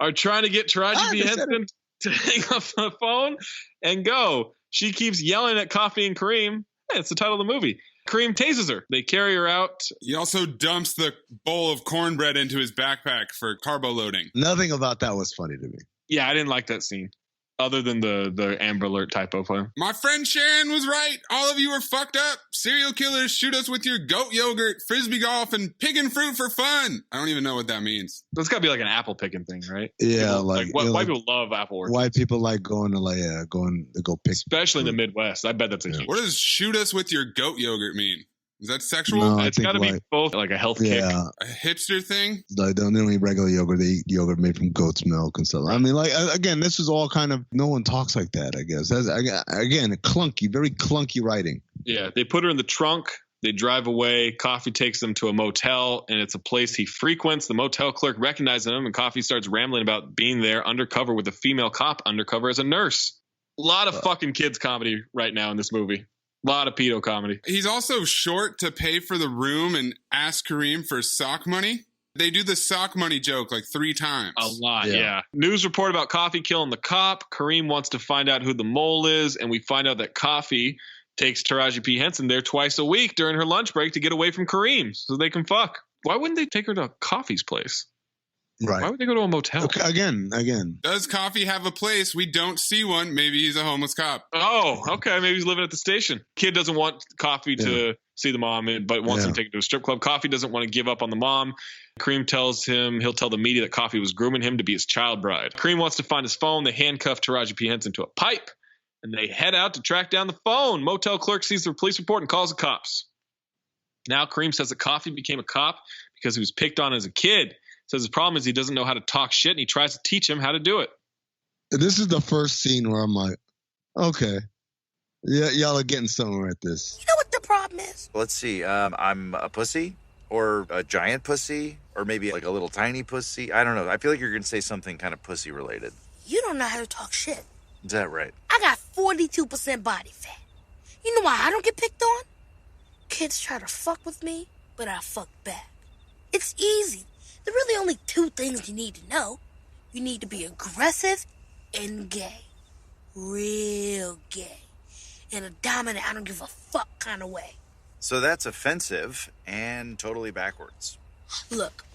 are trying to get Taraji P. Henson to hang up the phone and go. She keeps yelling at Coffee and Kareem. Hey, it's the title of the movie. Kareem tases her. They carry her out. He also dumps the bowl of cornbread into his backpack for carbo loading. Nothing about that was funny to me. Yeah, I didn't like that scene. Other than the Amber Alert typo plan. My friend Sharon was right. All of you are fucked up. Serial killers shoot us with your goat yogurt, frisbee golf, and picking fruit for fun. I don't even know what that means. That's got to be like an apple picking thing, right? Yeah, people, white people love apple orchards. White people like going to go pick. Especially in the Midwest. I bet that's a huge. What does shoot us with your goat yogurt mean? Is that sexual? No, it's got to be both like a health kick. Yeah. A hipster thing? Like, they don't eat regular yogurt. They eat yogurt made from goat's milk and stuff. I mean, like, again, this is all kind of, no one talks like that, I guess. That's, again, very clunky writing. Yeah, they put her in the trunk. They drive away. Coffee takes them to a motel, and it's a place he frequents. The motel clerk recognizes him, and Coffee starts rambling about being there undercover with a female cop undercover as a nurse. A lot of fucking kids comedy right now in this movie. A lot of pedo comedy. He's also short to pay for the room and ask Kareem for sock money. They do the sock money joke like 3 times. A lot, yeah. News report about Coffee killing the cop. Kareem wants to find out who the mole is, and we find out that Coffee takes Taraji P. Henson there twice a week during her lunch break to get away from Kareem so they can fuck. Why wouldn't they take her to Coffee's place? Right. Why would they go to a motel? Okay, again. Does Coffee have a place? We don't see one. Maybe he's a homeless cop. Oh, okay. Maybe he's living at the station. Kid doesn't want Coffee to see the mom, but wants him to take him to a strip club. Coffee doesn't want to give up on the mom. Kareem tells him he'll tell the media that Coffee was grooming him to be his child bride. Kareem wants to find his phone. They handcuff Taraji P. Henson to a pipe, and they head out to track down the phone. Motel clerk sees the police report and calls the cops. Now Kareem says that Coffee became a cop because he was picked on as a kid. Says his problem is he doesn't know how to talk shit, and he tries to teach him how to do it. This is the first scene where I'm like, okay, yeah, y'all are getting somewhere at this. You know what the problem is? Let's see. I'm a pussy, or a giant pussy, or maybe like a little tiny pussy. I don't know. I feel like you're going to say something kind of pussy related. You don't know how to talk shit. Is that right? I got 42% body fat. You know why I don't get picked on? Kids try to fuck with me, but I fuck back. It's easy. There are really only two things you need to know. You need to be aggressive and gay. Real gay. In a dominant, I don't give a fuck kind of way. So that's offensive and totally backwards. Look.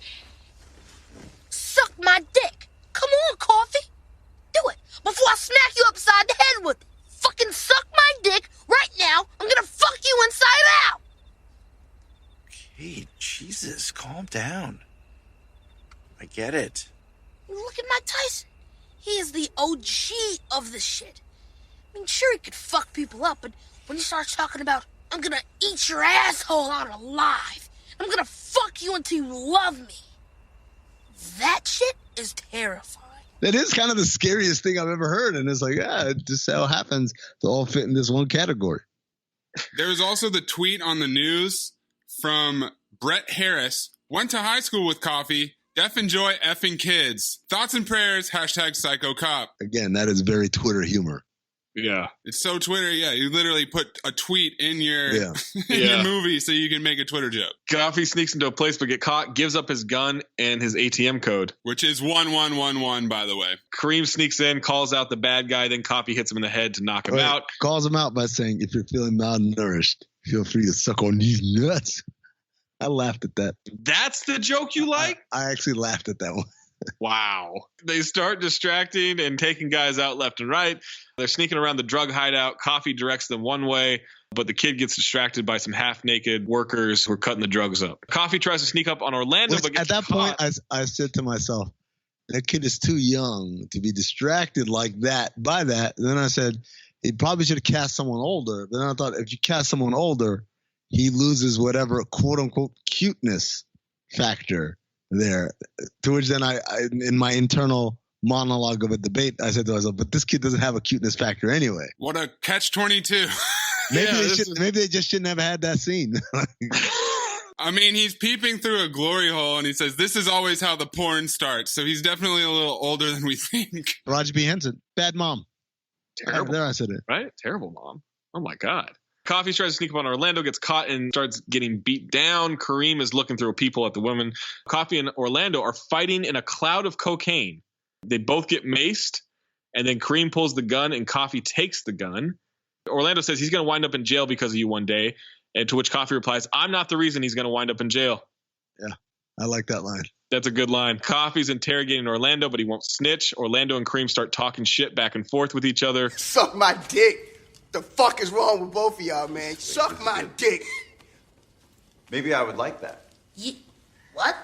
Suck my dick. Come on, Coffee. Do it before I smack you upside the head with it. Fucking suck my dick right now. I'm gonna fuck you inside out. Hey, Jesus, calm down. I get it. Look at Mike Tyson. He is the OG of this shit. I mean, sure, he could fuck people up, but when he starts talking about, I'm gonna eat your asshole out alive, I'm gonna fuck you until you love me, that shit is terrifying. That is kind of the scariest thing I've ever heard. And it's like, it just so happens to all fit in this one category. There was also the tweet on the news from Brett Harris. Went to high school with Coffee. Deaf enjoy effing kids. Thoughts and prayers. #psychocop. Again, that is very Twitter humor. Yeah. It's so Twitter. Yeah. You literally put a tweet in your, your movie so you can make a Twitter joke. Coffee sneaks into a place but get caught, gives up his gun and his ATM code. Which is 1111, by the way. Kareem sneaks in, calls out the bad guy, then Coffee hits him in the head to knock him out. Calls him out by saying, if you're feeling malnourished, feel free to suck on these nuts. I laughed at that. That's the joke you like? I actually laughed at that one. Wow. They start distracting and taking guys out left and right. They're sneaking around the drug hideout. Coffee directs them one way, but the kid gets distracted by some half-naked workers who are cutting the drugs up. Coffee tries to sneak up on Orlando, but gets at that caught. point, I said to myself, that kid is too young to be distracted like that by that. And then I said, he probably should have cast someone older. But then I thought, if you cast someone older, he loses whatever quote-unquote cuteness factor there. To which then I in my internal monologue of a debate, I said to myself, but this kid doesn't have a cuteness factor anyway. What a catch-22. Maybe they just shouldn't have had that scene. I mean, he's peeping through a glory hole, and he says, this is always how the porn starts. So he's definitely a little older than we think. Roger B. Henson, bad mom. Terrible. There I said it. Right? Terrible mom. Oh, my God. Coffee tries to sneak up on Orlando, gets caught, and starts getting beat down. Kareem is looking through people at the women. Coffee and Orlando are fighting in a cloud of cocaine. They both get maced, and then Kareem pulls the gun, and Coffee takes the gun. Orlando says he's going to wind up in jail because of you one day, and to which Coffee replies, I'm not the reason he's going to wind up in jail. Yeah, I like that line. That's a good line. Coffee's interrogating Orlando, but he won't snitch. Orlando and Kareem start talking shit back and forth with each other. Suck my dick. The fuck is wrong with both of y'all, man? Suck my dick. Maybe I would like that. What?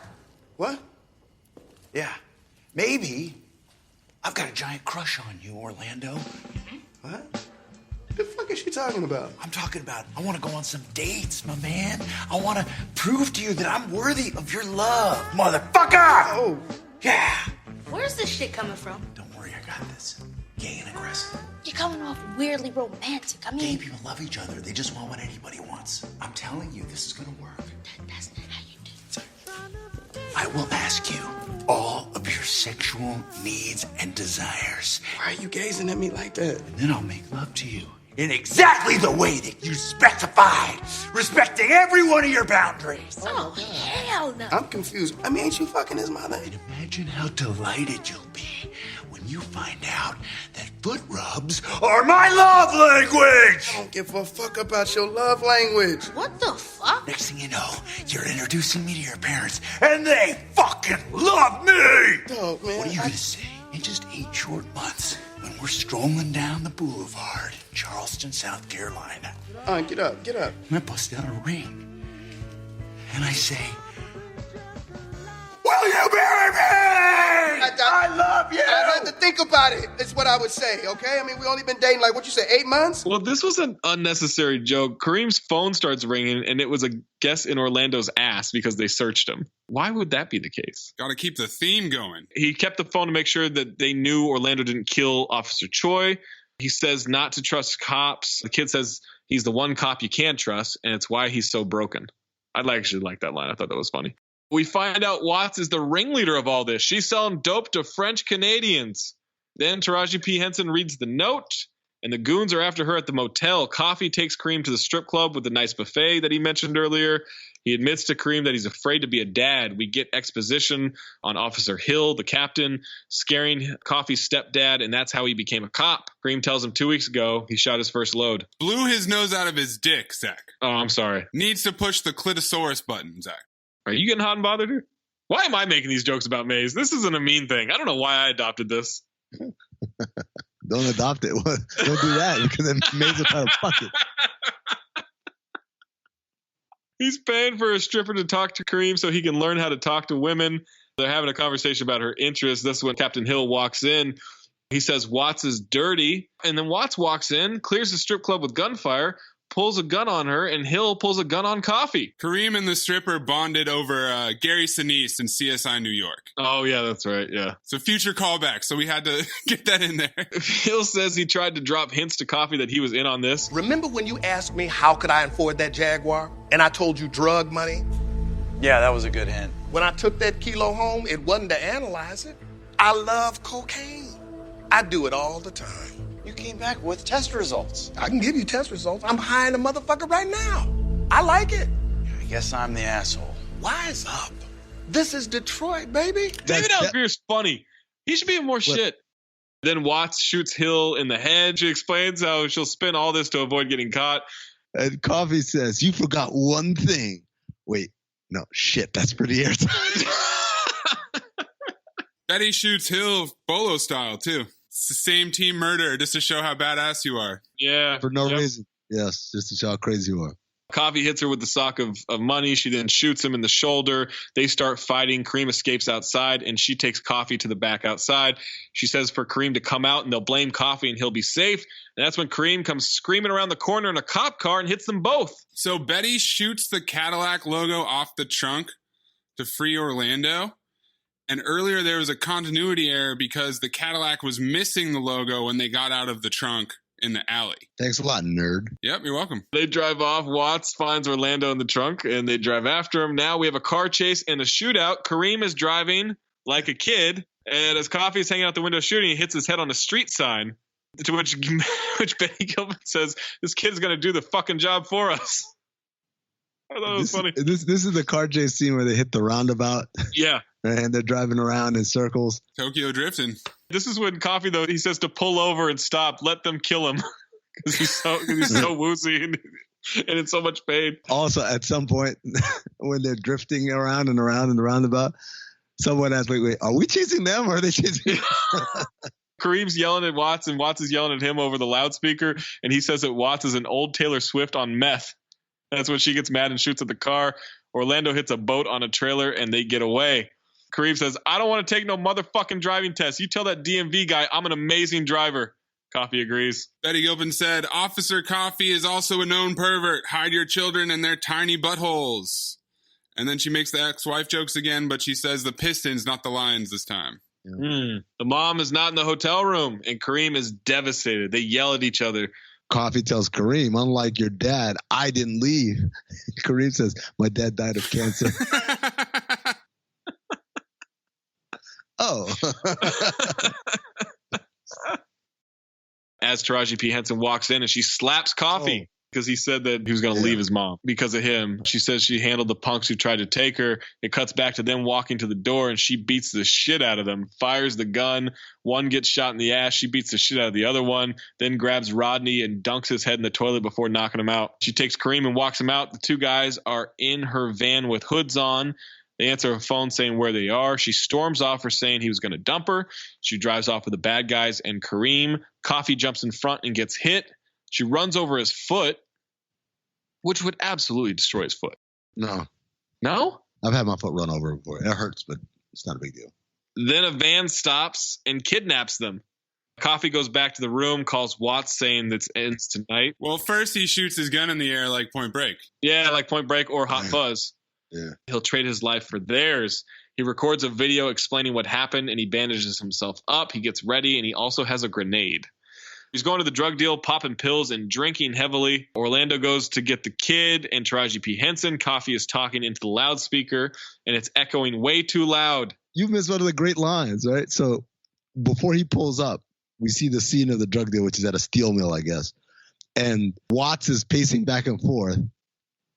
What? Yeah. Maybe I've got a giant crush on you, Orlando. What? What the fuck is she talking about? I'm talking about I want to go on some dates, my man. I want to prove to you that I'm worthy of your love, motherfucker! Oh. Yeah. Where's this shit coming from? Don't worry, I got this. Gay and aggressive. You're coming off weirdly romantic. I mean, Gay people love each other. They just want what anybody wants. I'm telling you, this is going to work. That's not how you do it. I will ask you all of your sexual needs and desires. Why are you gazing at me like that? And then I'll make love to you in exactly the way that you specified, respecting every one of your boundaries. Oh, hell no. I'm confused. I mean, ain't you fucking his mother? And imagine how delighted you'll be when you find out that foot rubs are my love language. I don't give a fuck about your love language. What the fuck? Next thing you know, you're introducing me to your parents, and they fucking love me. Dog, man. What are you gonna say in just 8 short months when we're strolling down the boulevard, Charleston, South Carolina. Get up. And I bust down a ring. And I say, Will you marry me? I love you. I had to think about it. It's what I would say, okay? I mean, we only been dating like, what you say, 8 months? Well, this was an unnecessary joke. Kareem's phone starts ringing, and it was a guest in Orlando's ass because they searched him. Why would that be the case? Got to keep the theme going. He kept the phone to make sure that they knew Orlando didn't kill Officer Choi. He says not to trust cops. The kid says he's the one cop you can't trust, and it's why he's so broken. I'd actually like that line. I thought that was funny. We find out Watts is the ringleader of all this. She's selling dope to French Canadians. Then Taraji P. Henson reads the note, and the goons are after her at the motel. Coffee takes Kareem to the strip club with the nice buffet that he mentioned earlier. He admits to Kareem that he's afraid to be a dad. We get exposition on Officer Hill, the captain, scaring Coffee's stepdad, and that's how he became a cop. Kareem tells him 2 weeks ago he shot his first load. Blew his nose out of his dick, Zach. Oh, I'm sorry. Needs to push the clitosaurus button, Zach. Are you getting hot and bothered here? Why am I making these jokes about Mayes? This isn't a mean thing. I don't know why I adopted this. Don't adopt it. Don't do that because then Mayes will try to fuck it. He's paying for a stripper to talk to Kareem so he can learn how to talk to women. They're having a conversation about her interests. That's when Captain Hill walks in. He says Watts is dirty. And then Watts walks in, clears the strip club with gunfire, pulls a gun on her, and Hill pulls a gun on Coffee. Kareem and the stripper bonded over Gary Sinise in CSI New York. Oh, yeah, that's right, yeah. It's a future callback, so we had to get that in there. Hill says he tried to drop hints to Coffee that he was in on this. Remember when you asked me how could I afford that Jaguar? And I told you drug money? Yeah, that was a good hint. When I took that kilo home, it wasn't to analyze it. I love cocaine. I do it all the time. You came back with test results. I can give you test results. I'm high in a motherfucker right now. I like it. I guess I'm the asshole. Wise up. This is Detroit, baby. David Alfear's funny. He should be in more shit. Then Watts shoots Hill in the head. She explains how she'll spend all this to avoid getting caught. And Coffee says, you forgot one thing. Wait, no, shit, that's pretty airtight. Betty shoots Hill Bolo style, too. It's the same team murder, just to show how badass you are. Yeah. For no reason. Yes, just to show how crazy you are. Coffee hits her with the sock of money. She then shoots him in the shoulder. They start fighting. Kareem escapes outside, and she takes Coffee to the back outside. She says for Kareem to come out, and they'll blame Coffee, and he'll be safe. And that's when Kareem comes screaming around the corner in a cop car and hits them both. So Betty shoots the Cadillac logo off the trunk to free Orlando. And earlier there was a continuity error because the Cadillac was missing the logo when they got out of the trunk in the alley. Thanks a lot, nerd. Yep, you're welcome. They drive off. Watts finds Orlando in the trunk, and they drive after him. Now we have a car chase and a shootout. Kareem is driving like a kid, and as Coffee is hanging out the window shooting, he hits his head on a street sign, to which Betty Gilpin says, this kid's going to do the fucking job for us. I thought it was funny. This is the car chase scene where they hit the roundabout. Yeah. And they're driving around in circles. Tokyo drifting. This is when Coffee, though, he says to pull over and stop. Let them kill him. Because he's so woozy and in so much pain. Also, at some point, when they're drifting around and around in the roundabout, someone asks, wait, are we chasing them or are they chasing Kareem's yelling at Watts, and Watts is yelling at him over the loudspeaker. And he says that Watts is an old Taylor Swift on meth. That's when she gets mad and shoots at the car. Orlando hits a boat on a trailer, and they get away. Kareem says, I don't want to take no motherfucking driving test. You tell that DMV guy I'm an amazing driver. Coffee agrees. Betty Gilpin said, Officer Coffee is also a known pervert. Hide your children in their tiny buttholes. And then she makes the ex-wife jokes again, but she says the Pistons, not the Lions this time. The mom is not in the hotel room, and Kareem is devastated. They yell at each other. Coffee tells Kareem, unlike your dad, I didn't leave. Kareem says, my dad died of cancer. Oh. As Taraji P. Henson walks in and she slaps Coffee because he said that he was going to leave his mom because of him. She says she handled the punks who tried to take her. It cuts back to them walking to the door, and she beats the shit out of them, fires the gun. One gets shot in the ass. She beats the shit out of the other one, then grabs Rodney and dunks his head in the toilet before knocking him out. She takes Kareem and walks him out. The two guys are in her van with hoods on. They answer her phone saying where they are. She storms off for saying he was going to dump her. She drives off with the bad guys and Kareem. Coffee jumps in front and gets hit. She runs over his foot, which would absolutely destroy his foot. No. No? I've had my foot run over before. It hurts, but it's not a big deal. Then a van stops and kidnaps them. Coffee goes back to the room, calls Watts saying that it ends tonight. Well, first he shoots his gun in the air like Point Break. Yeah, like Point Break or Hot Fuzz. Yeah. He'll trade his life for theirs. He records a video explaining what happened, and he bandages himself up. He gets ready, and he also has a grenade. He's going to the drug deal, popping pills and drinking heavily. Orlando goes to get the kid and Taraji P. Henson. Coffee is talking into the loudspeaker, and it's echoing way too loud. You missed one of the great lines, right? So before he pulls up, we see the scene of the drug deal, which is at a steel mill, I guess. And Watts is pacing back and forth,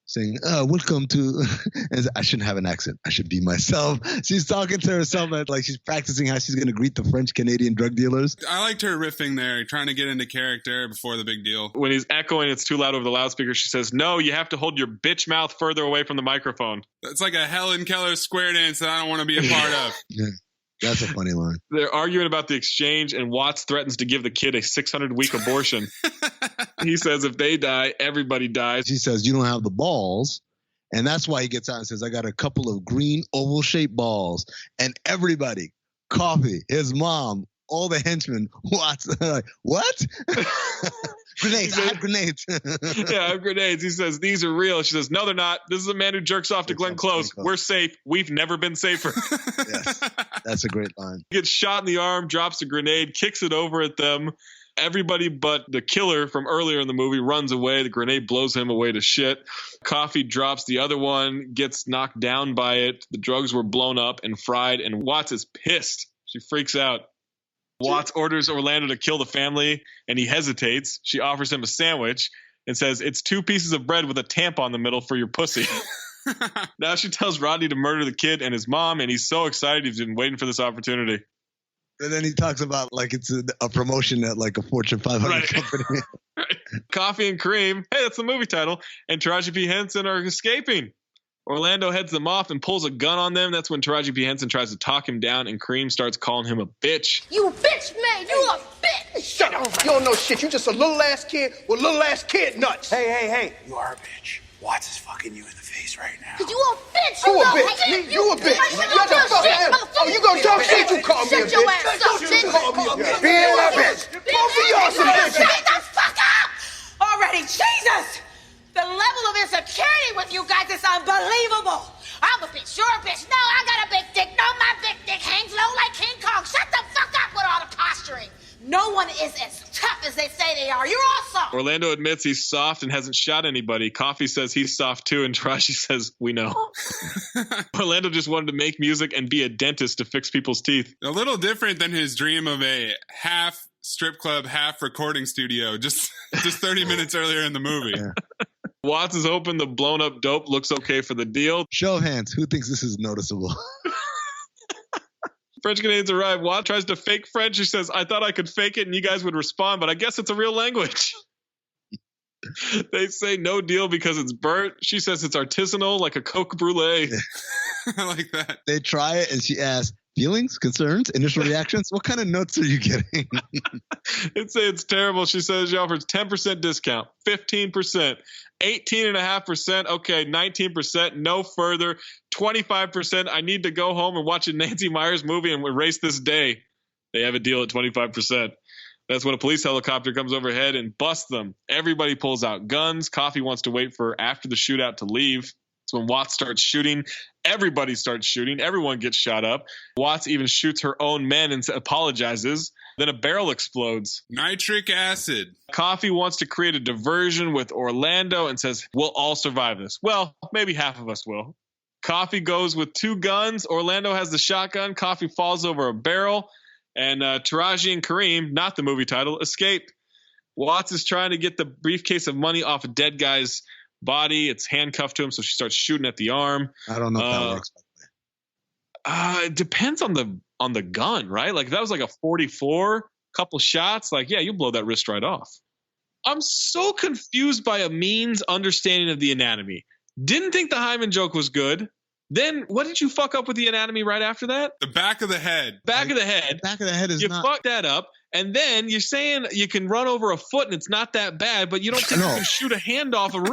saying, welcome to, and I shouldn't have an accent. I should be myself. She's talking to herself like she's practicing how she's going to greet the French-Canadian drug dealers. I liked her riffing there, trying to get into character before the big deal. When he's echoing, it's too loud over the loudspeaker. She says, no, you have to hold your bitch mouth further away from the microphone. It's like a Helen Keller square dance that I don't want to be a part of. Yeah. That's a funny line. They're arguing about the exchange, and Watts threatens to give the kid a 600-week abortion. He says if they die, everybody dies. She says, you don't have the balls. And that's why he gets out and says, I got a couple of green oval-shaped balls. And everybody, Coffee, his mom, all the henchmen, Watts, like, what? Grenades. I have grenades. Yeah, I have grenades. He says, these are real. She says, no, they're not. This is a man who jerks off to Glenn Close. We're safe. We've never been safer. Yes, that's a great line. He gets shot in the arm, drops a grenade, kicks it over at them. Everybody but the killer from earlier in the movie runs away. The grenade blows him away to shit. Coffee drops the other one, gets knocked down by it. The drugs were blown up and fried, and Watts is pissed. She freaks out. Watts orders Orlando to kill the family, and he hesitates. She offers him a sandwich and says, it's 2 pieces of bread with a tampon in the middle for your pussy. Now she tells Rodney to murder the kid and his mom, and he's so excited he's been waiting for this opportunity. And then he talks about like it's a promotion at like a Fortune 500 company. Right. Coffee and Kareem, hey, that's the movie title, and Taraji P. Henson are escaping. Orlando heads them off and pulls a gun on them. That's when Taraji P. Henson tries to talk him down, and Kareem starts calling him a bitch. You bitch, man! You a bitch! Shut up! You don't know shit. You just a little ass kid with little ass kid nuts. Hey. You are a bitch. Watts is fucking you in the face right now. You a bitch! You a bitch! You a bitch! Shut the fuck up! Oh, you gonna talk shit? You call me a bitch? Shut your ass up, You call me a bitch? Being a bitch! Both of y'all some bitches! Shut the fuck up! Already, Jesus! The level of insecurity with you guys is unbelievable. I'm a bitch. You're a bitch. No, I got a big dick. No, my big dick hangs low like King Kong. Shut the fuck up with all the posturing. No one is as tough as they say they are. You're awesome. Orlando admits he's soft and hasn't shot anybody. Coffee says he's soft too, and Taraji says, we know. Orlando just wanted to make music and be a dentist to fix people's teeth. A little different than his dream of a half strip club, half recording studio just 30 minutes earlier in the movie. Yeah. Watts is hoping the blown up dope looks okay for the deal. Show of hands. Who thinks this is noticeable? French Canadians arrive. Watts tries to fake French. She says, I thought I could fake it and you guys would respond, but I guess it's a real language. They say no deal because it's burnt. She says it's artisanal like a Coke brulee. I like that. They try it and she asks, feelings, concerns, initial reactions? What kind of notes are you getting? They'd say it's terrible. She says she offers 10% discount, 15%, 18.5%, okay, 19%, no further, 25%. I need to go home and watch a Nancy Meyers movie and erase this day. They have a deal at 25%. That's when a police helicopter comes overhead and busts them. Everybody pulls out guns. Coffee wants to wait for after the shootout to leave. It's when Watts starts shooting. Everybody starts shooting. Everyone gets shot up. Watts even shoots her own men and apologizes. Then a barrel explodes. Nitric acid. Coffee wants to create a diversion with Orlando and says, we'll all survive this. Well, maybe half of us will. Coffee goes with 2 guns. Orlando has the shotgun. Coffee falls over a barrel. And Taraji and Kareem, not the movie title, escape. Watts is trying to get the briefcase of money off a dead guy's body. It's handcuffed to him, so she starts shooting at the arm. I don't know if that works. It depends on the gun, right? Like if that was like a 44, couple shots, like, yeah, you blow that wrist right off. I'm so confused by Amin's understanding of the anatomy. Didn't think the hymen joke was good. Then what did you fuck up with the anatomy right after that? The back of the head. Back of the head. Back of the head is you not. fucked that up. And then you're saying you can run over a foot and it's not that bad, but you don't think you can shoot a hand off an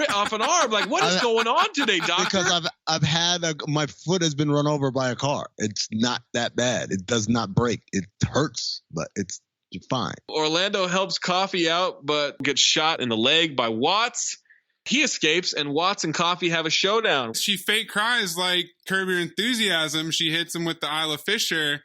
arm. Like, what is going on today, doctor? Because I've had my foot has been run over by a car. It's not that bad. It does not break. It hurts, but it's fine. Orlando helps Coffee out, but gets shot in the leg by Watts. He escapes, and Watts and Coffee have a showdown. She fake cries like Curb Your Enthusiasm. She hits him with the Isla Fisher,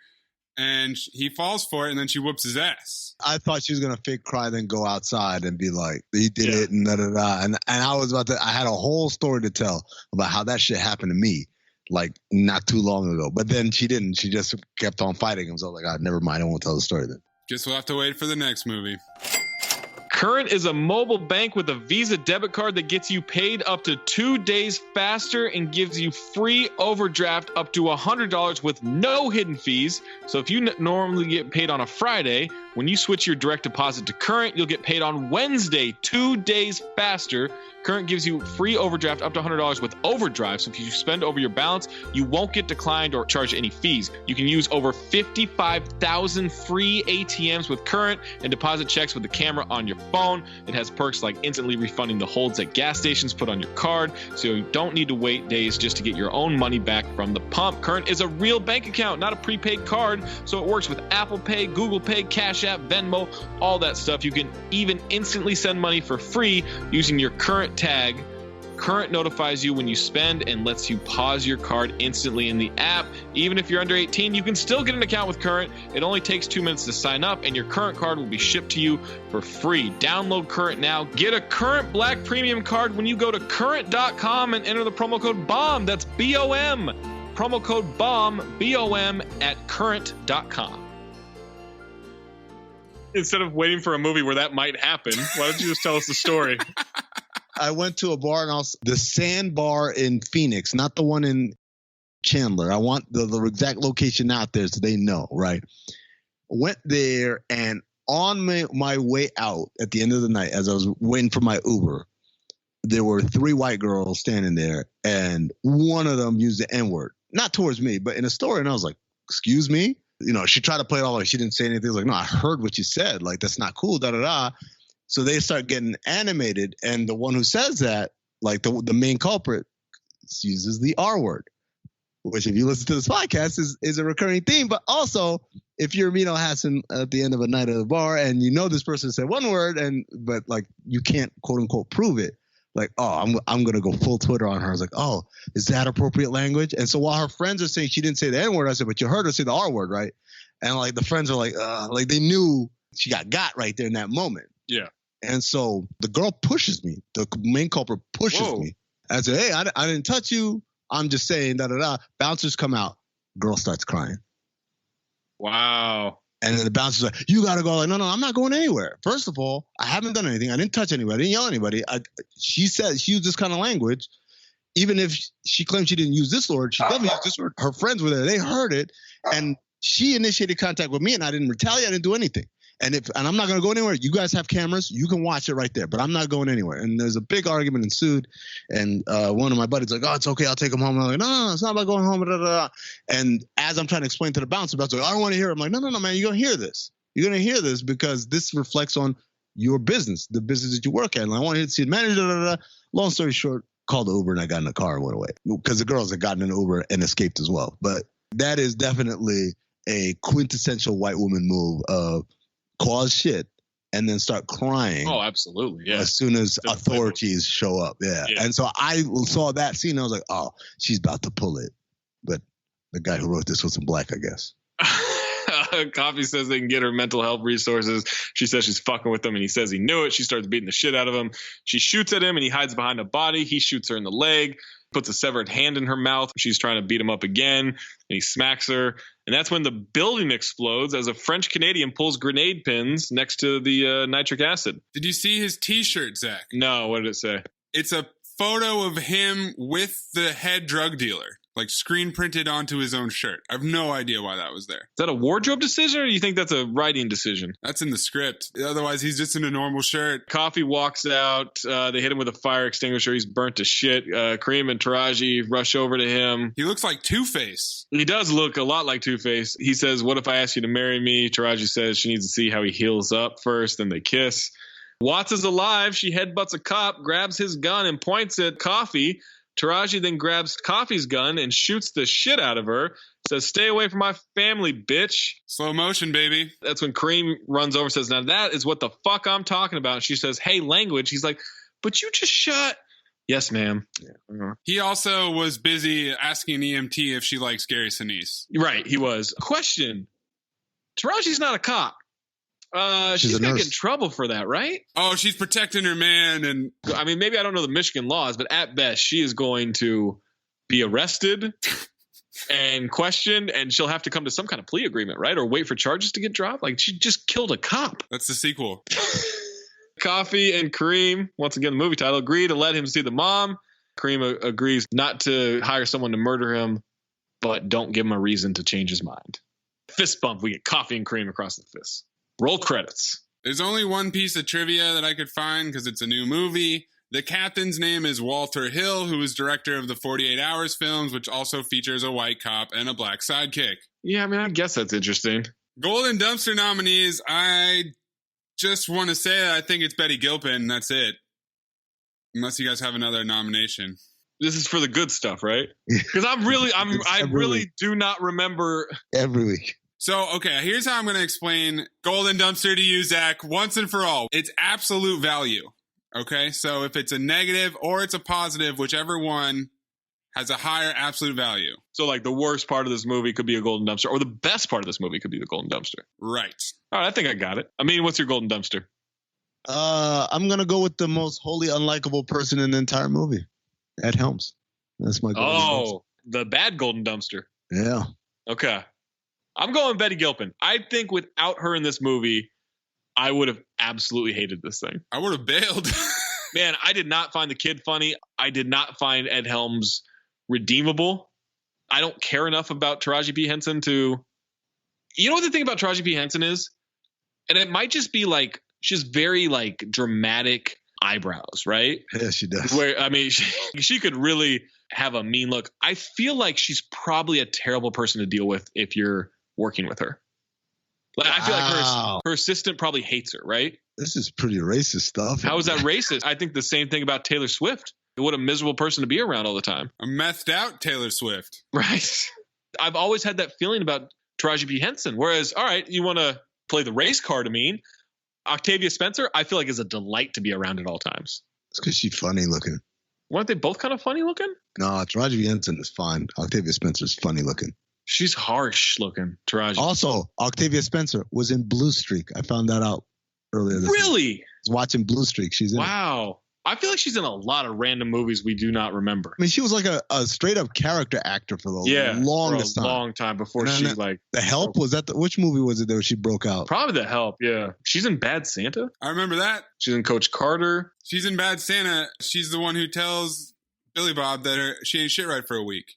and he falls for it, and then she whoops his ass. I thought she was going to fake cry, then go outside and be like, he did it, and da-da-da. And I had a whole story to tell about how that shit happened to me, like, not too long ago. But then she didn't. She just kept on fighting him. So I was like, never mind. I won't tell the story then. Guess we'll have to wait for the next movie. Current is a mobile bank with a Visa debit card that gets you paid up to 2 days faster and gives you free overdraft up to $100 with no hidden fees. So if you normally get paid on a Friday, when you switch your direct deposit to Current, you'll get paid on Wednesday, 2 days faster. Current gives you free overdraft up to $100 with overdrive. So if you spend over your balance, you won't get declined or charged any fees. You can use over 55,000 free ATMs with Current and deposit checks with the camera on your phone. It has perks like instantly refunding the holds at gas stations put on your card, so you don't need to wait days just to get your own money back from the pump. Current is a real bank account, not a prepaid card, so it works with Apple Pay, Google Pay, Cash App, Venmo, all that stuff. You can even instantly send money for free using your Current tag. Current notifies you when you spend and lets you pause your card instantly in the app. Even if you're under 18, you can still get an account with Current. It only takes 2 minutes to sign up, and your Current card will be shipped to you for free. Download Current now. Get a Current Black Premium card when you go to current.com and enter the promo code BOMB. That's BOM. Promo code BOMB, BOM, at current.com. Instead of waiting for a movie where that might happen, why don't you just tell us the story? I went to a bar, and the Sand Bar in Phoenix, not the one in Chandler. I want the exact location out there so they know, right? Went there, and on my way out at the end of the night, as I was waiting for my Uber, there were 3 white girls standing there, and one of them used the N-word. Not towards me, but in a story, and I was like, excuse me? You know, she tried to play it all like she didn't say anything. I was like, no, I heard what you said. Like, that's not cool, da-da-da. So they start getting animated, and the one who says that, like the main culprit, uses the R word, which if you listen to this podcast is a recurring theme. But also, if you're Amino Hassan at the end of a night at the bar and you know this person said one word, but like you can't quote unquote prove it, like, oh, I'm gonna go full Twitter on her. I was like, oh, is that appropriate language? And so while her friends are saying she didn't say the N word, I said, but you heard her say the R word, right? And like the friends are like they knew she got right there in that moment. Yeah. And so the girl pushes me. The main culprit pushes me. I said, hey, I didn't touch you. I'm just saying, da-da-da. Bouncers come out. Girl starts crying. Wow. And then the bouncer's like, you got to go. Like, no, I'm not going anywhere. First of all, I haven't done anything. I didn't touch anybody. I didn't yell at anybody. She said she used this kind of language. Even if she claimed she didn't use this word, she definitely used this word. Her friends were there. They heard it. And she initiated contact with me, and I didn't retaliate. I didn't do anything. And I'm not going to go anywhere. You guys have cameras. You can watch it right there. But I'm not going anywhere. And there's a big argument ensued. And one of my buddies like, oh, it's okay. I'll take him home. And I'm like, no, it's not about going home. Blah, blah, blah. And as I'm trying to explain to the bouncer, like, I don't want to hear it. I'm like, no, man. You're going to hear this. You're going to hear this because this reflects on your business, the business that you work at. And I want you to see the manager. Blah, blah, blah. Long story short, called the Uber and I got in the car and went away. Because the girls had gotten in the Uber and escaped as well. But that is definitely a quintessential white woman move of cause shit and then start crying. Oh, absolutely. Yeah. As soon as authorities show up. Yeah. And so I saw that scene. And I was like, oh, she's about to pull it. But the guy who wrote this wasn't black, I guess. Coffee says they can get her mental health resources. She says she's fucking with him, and he says he knew it. She starts beating the shit out of him. She shoots at him, and he hides behind a body. He shoots her in the leg, puts a severed hand in her mouth. She's trying to beat him up again, and he smacks her. And that's when the building explodes as a French Canadian pulls grenade pins next to the nitric acid. Did you see his T-shirt, Zach? No, what did it say? It's a photo of him with the head drug dealer. like screen printed onto his own shirt. I have no idea why that was there. Is that a wardrobe decision, or do you think that's a writing decision? That's in the script. Otherwise, he's just in a normal shirt. Coffee walks out. They hit him with a fire extinguisher. He's burnt to shit. Kareem and Taraji rush over to him. He looks like Two-Face. He does look a lot like Two-Face. He says, "What if I ask you to marry me?" Taraji says she needs to see how he heals up first. Then they kiss. Watts is alive. She headbutts a cop, grabs his gun, and points at Coffee. Taraji then grabs Coffee's gun and shoots the shit out of her. Says, "Stay away from my family, bitch." Slow motion, baby. That's when Kareem runs over and says, "Now that is what the fuck I'm talking about." And she says, "Hey, language." He's like, "But you just shot." "Yes, ma'am." Yeah. He also was busy asking EMT if she likes Gary Sinise. Right, he was. Question. Taraji's not a cop. She's going to get in trouble for that, right? Oh, she's protecting her man. And I mean, maybe I don't know the Michigan laws, but at best, she is going to be arrested and questioned, and she'll have to come to some kind of plea agreement, right? Or wait for charges to get dropped. Like, she just killed a cop. That's the sequel. Coffee and Kareem, once again, the movie title, agree to let him see the mom. Kareem agrees not to hire someone to murder him, but don't give him a reason to change his mind. Fist bump. We get Coffee and Kareem across the fist. Roll credits. There's only one piece of trivia that I could find because it's a new movie. The captain's name is Walter Hill, who is director of the 48 Hours films, which also features a white cop and a black sidekick. Yeah, I mean, I guess that's interesting. Golden Dumpster nominees, I just want to say that I think it's Betty Gilpin. That's it. Unless you guys have another nomination. This is for the good stuff, right? Because I really do not remember. Every week. So, okay, here's how I'm going to explain Golden Dumpster to you, Zach, once and for all. It's absolute value, okay? So if it's a negative or it's a positive, whichever one has a higher absolute value. So, like, the worst part of this movie could be a Golden Dumpster, or the best part of this movie could be the Golden Dumpster. Right. All right, I think I got it. I mean, what's your Golden Dumpster? I'm going to go with the most wholly unlikable person in the entire movie, Ed Helms. That's my Golden Dumpster. The bad Golden Dumpster. Yeah. Okay. I'm going Betty Gilpin. I think without her in this movie, I would have absolutely hated this thing. I would have bailed. Man, I did not find the kid funny. I did not find Ed Helms redeemable. I don't care enough about Taraji P. Henson to... You know what the thing about Taraji P. Henson is? And it might just be like, she's very like dramatic eyebrows, right? Yeah, she does. Where, I mean, she could really have a mean look. I feel like she's probably a terrible person to deal with if you're working with her. Like, I feel like her assistant probably hates her, right? This is pretty racist stuff. How is that racist? I think the same thing about Taylor Swift. What a miserable person to be around all the time. A methed out Taylor Swift. Right. I've always had that feeling about Taraji P. Henson. Whereas, all right, you want to play the race card, Octavia Spencer, I feel like is a delight to be around at all times. It's because she's funny looking. Weren't they both kind of funny looking? No, Taraji P. Henson is fine. Octavia Spencer's funny looking. She's harsh looking, Taraji. Also, Octavia Spencer was in Blue Streak. I found that out earlier this week. Really? I was watching Blue Streak. She's in Wow. I feel like she's in a lot of random movies we do not remember. I mean, she was like a straight up character actor for the longest time. Long time before she like... The Help? Was that which movie was it that she broke out? Probably The Help, yeah. She's in Bad Santa. I remember that. She's in Coach Carter. She's in Bad Santa. She's the one who tells Billy Bob that she ain't shit right for a week.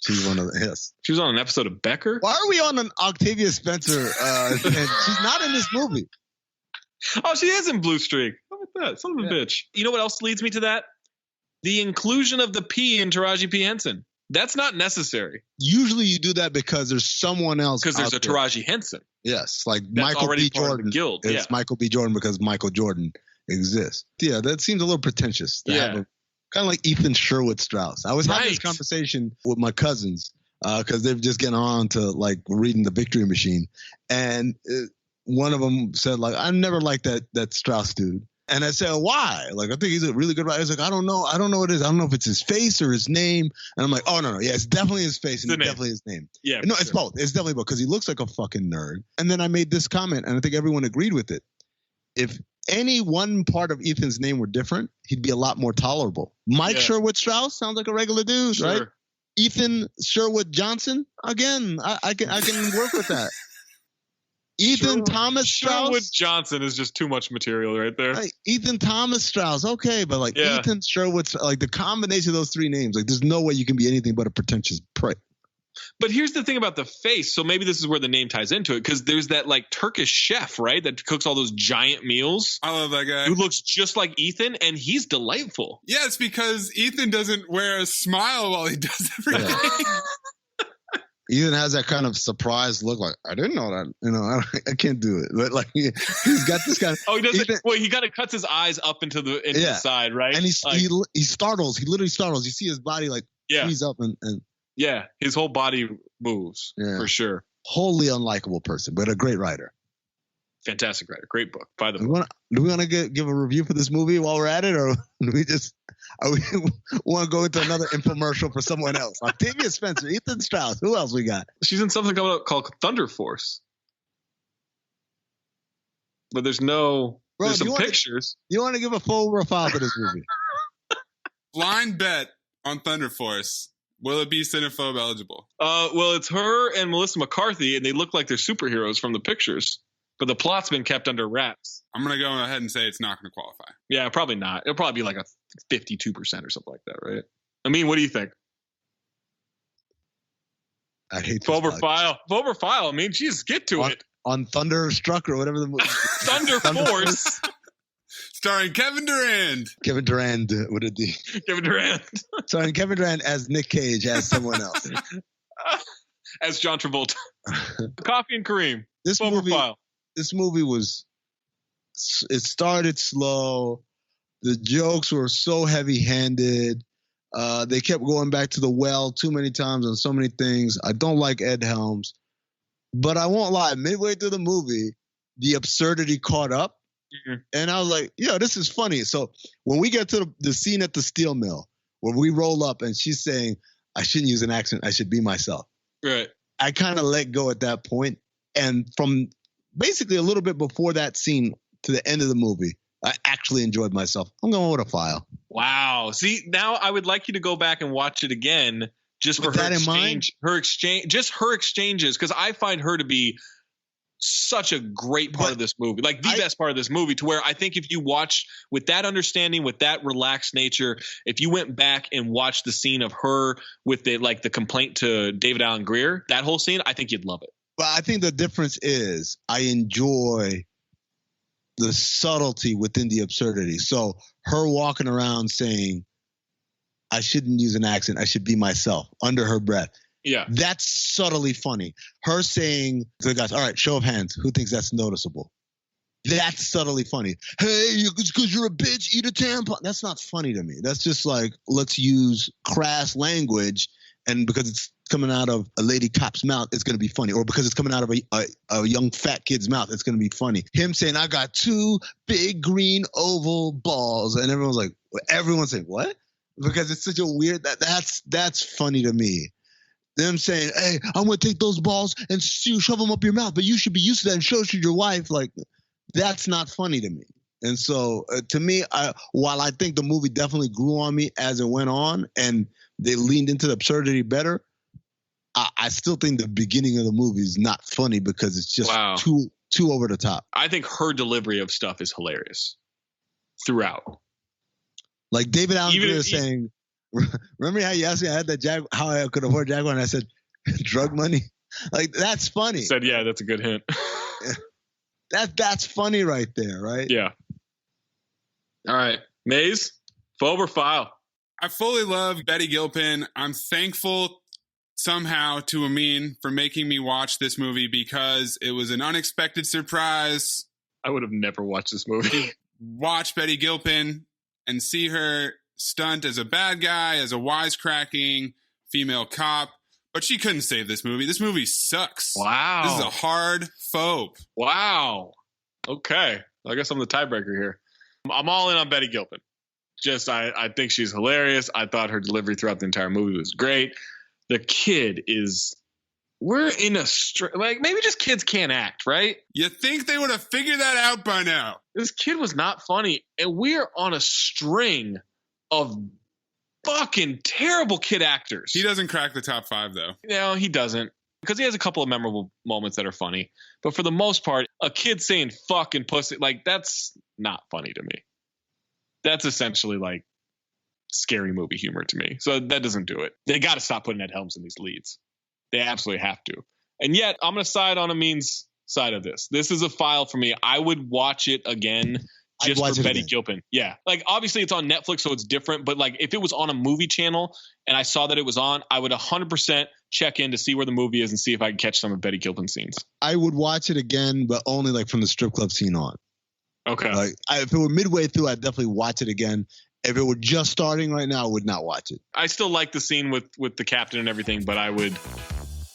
She's one of the hits. She was on an episode of Becker. Why are we on an Octavia Spencer? She's not in this movie. Oh, she is in Blue Streak. How about that? Son of a bitch. You know what else leads me to that? The inclusion of the P in Taraji P. Henson. That's not necessary. Usually you do that because there's someone else. Because there's a Taraji Henson. Yes, like That's Michael B. Jordan. Guild. It's Michael B. Jordan because Michael Jordan exists. Yeah, that seems a little pretentious. Kind of like Ethan Sherwood Strauss. I was having this conversation with my cousins because they're just getting on to like reading The Victory Machine, and one of them said like, "I never liked that Strauss dude." And I said, "Why?" Like, I think he's a really good writer. He's like, "I don't know what it is. I don't know if it's his face or his name." And I'm like, "Oh no, yeah, it's definitely his face and it's definitely his name." Yeah, no, it's both. It's definitely both because he looks like a fucking nerd. And then I made this comment, and I think everyone agreed with it. If any one part of Ethan's name were different, he'd be a lot more tolerable. Mike Sherwood Strauss sounds like a regular dude, right? Ethan Sherwood Johnson, again, I can work with that. Ethan Thomas Strauss. Sherwood Johnson is just too much material right there. Like, Ethan Thomas Strauss, okay, but like Ethan Sherwood, like the combination of those three names, like there's no way you can be anything but a pretentious prick. But here's the thing about the face. So maybe this is where the name ties into it, because there's that like Turkish chef, right, that cooks all those giant meals. I love that guy. Who looks just like Ethan, and he's delightful. Yeah, it's because Ethan doesn't wear a smile while he does everything. Yeah. Ethan has that kind of surprised look, like I didn't know that. You know, I can't do it. But like he's got this kind of. Oh, he doesn't. Well, he kind of cuts his eyes up into the side, right? And he startles. He literally startles. You see his body like freeze up and. Yeah, his whole body moves for sure. Wholly unlikable person, but a great writer. Fantastic writer. Great book. By the way. Do we want to give a review for this movie while we're at it, or do we just want to go into another infomercial for someone else? Octavia Spencer, Ethan Strauss. Who else we got? She's in something coming up called Thunder Force. But there's some pictures. You want to give a full profile for this movie? Blind bet on Thunder Force. Will it be Cinephobe eligible? Well, it's her and Melissa McCarthy, and they look like they're superheroes from the pictures. But the plot's been kept under wraps. I'm going to go ahead and say it's not going to qualify. Yeah, probably not. It'll probably be like a 52% or something like that, right? I mean, what do you think? I hate Foberfile. I mean, Jesus, get to it. On Thunderstruck or whatever the movie. Thunder Force. Starring Kevin Durand. Kevin Durand, what did he? Kevin Durand. Starring Kevin Durand as Nick Cage, as someone else. As John Travolta. Coffee and Kareem. This movie was, it started slow. The jokes were so heavy-handed. They kept going back to the well too many times on so many things. I don't like Ed Helms. But I won't lie, midway through the movie, the absurdity caught up. Mm-hmm. And I was like, yo, this is funny. So when we get to the scene at the steel mill, where we roll up and she's saying, I shouldn't use an accent, I should be myself. Right. I kind of let go at that point. And from basically a little bit before that scene to the end of the movie, I actually enjoyed myself. I'm going with a file. Wow. See, now I would like you to go back and watch it again just for her exchanges, because I find her to be such a great part of this movie, like the best part of this movie, to where I think if you watch with that understanding, with that relaxed nature, if you went back and watched the scene of her with the complaint to David Alan Grier, that whole scene, I think you'd love it. But I think the difference is I enjoy the subtlety within the absurdity. So her walking around saying, I shouldn't use an accent, I should be myself, under her breath. Yeah. That's subtly funny. Her saying to the guys, all right, show of hands, who thinks that's noticeable? That's subtly funny. Hey, because you're a bitch, eat a tampon. That's not funny to me. That's just like, let's use crass language, and because it's coming out of a lady cop's mouth, it's going to be funny. Or because it's coming out of a young fat kid's mouth, it's going to be funny. Him saying, I got two big green oval balls. And everyone's saying, what? Because it's such a weird, that's funny to me. Them saying, hey, I'm going to take those balls and shove them up your mouth, but you should be used to that and show it to your wife. Like, that's not funny to me. And so to me, while I think the movie definitely grew on me as it went on and they leaned into the absurdity better, I still think the beginning of the movie is not funny because it's just too over the top. I think her delivery of stuff is hilarious throughout. Like David Allen Greer saying, remember how you asked me how I could afford Jaguar, and I said, drug money? Like, that's funny. Said, yeah, that's a good hint. That's funny right there, right? Yeah. All right. Mayes, phobe or file? I fully love Betty Gilpin. I'm thankful somehow to Amin for making me watch this movie because it was an unexpected surprise. I would have never watched this movie. Watch Betty Gilpin and see her stunt as a bad guy, as a wisecracking female cop. But she couldn't save this movie. This movie sucks. Wow. This is a hard phobe. Wow. Okay. I guess I'm the tiebreaker here. I'm all in on Betty Gilpin. I think she's hilarious. I thought her delivery throughout the entire movie was great. The kid is... We're in a... maybe just kids can't act, right? You think they would have figured that out by now. This kid was not funny. And we're on a string of fucking terrible kid actors. He doesn't crack the top 5, though. No, he doesn't. because he has a couple of memorable moments that are funny. But for the most part, a kid saying fuck and pussy, like, that's not funny to me. That's essentially like scary movie humor to me. So that doesn't do it. They got to stop putting Ed Helms in these leads. They absolutely have to. And yet, I'm going to side on Amin's side of this. This is a file for me. I would watch it again just for Betty Gilpin. Yeah. Like, obviously it's on Netflix, so it's different. But like, if it was on a movie channel and I saw that it was on, I would 100% check in to see where the movie is and see if I can catch some of Betty Gilpin scenes. I would watch it again, but only like from the strip club scene on. Okay. Like, if it were midway through, I'd definitely watch it again. If it were just starting right now, I would not watch it. I still like the scene with the captain and everything, but I would,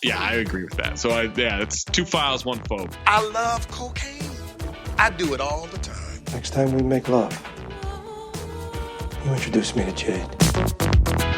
yeah, I agree with that. So it's 2 files, 1 phobe. I love cocaine. I do it all the time. Next time we make love, you introduce me to Jade.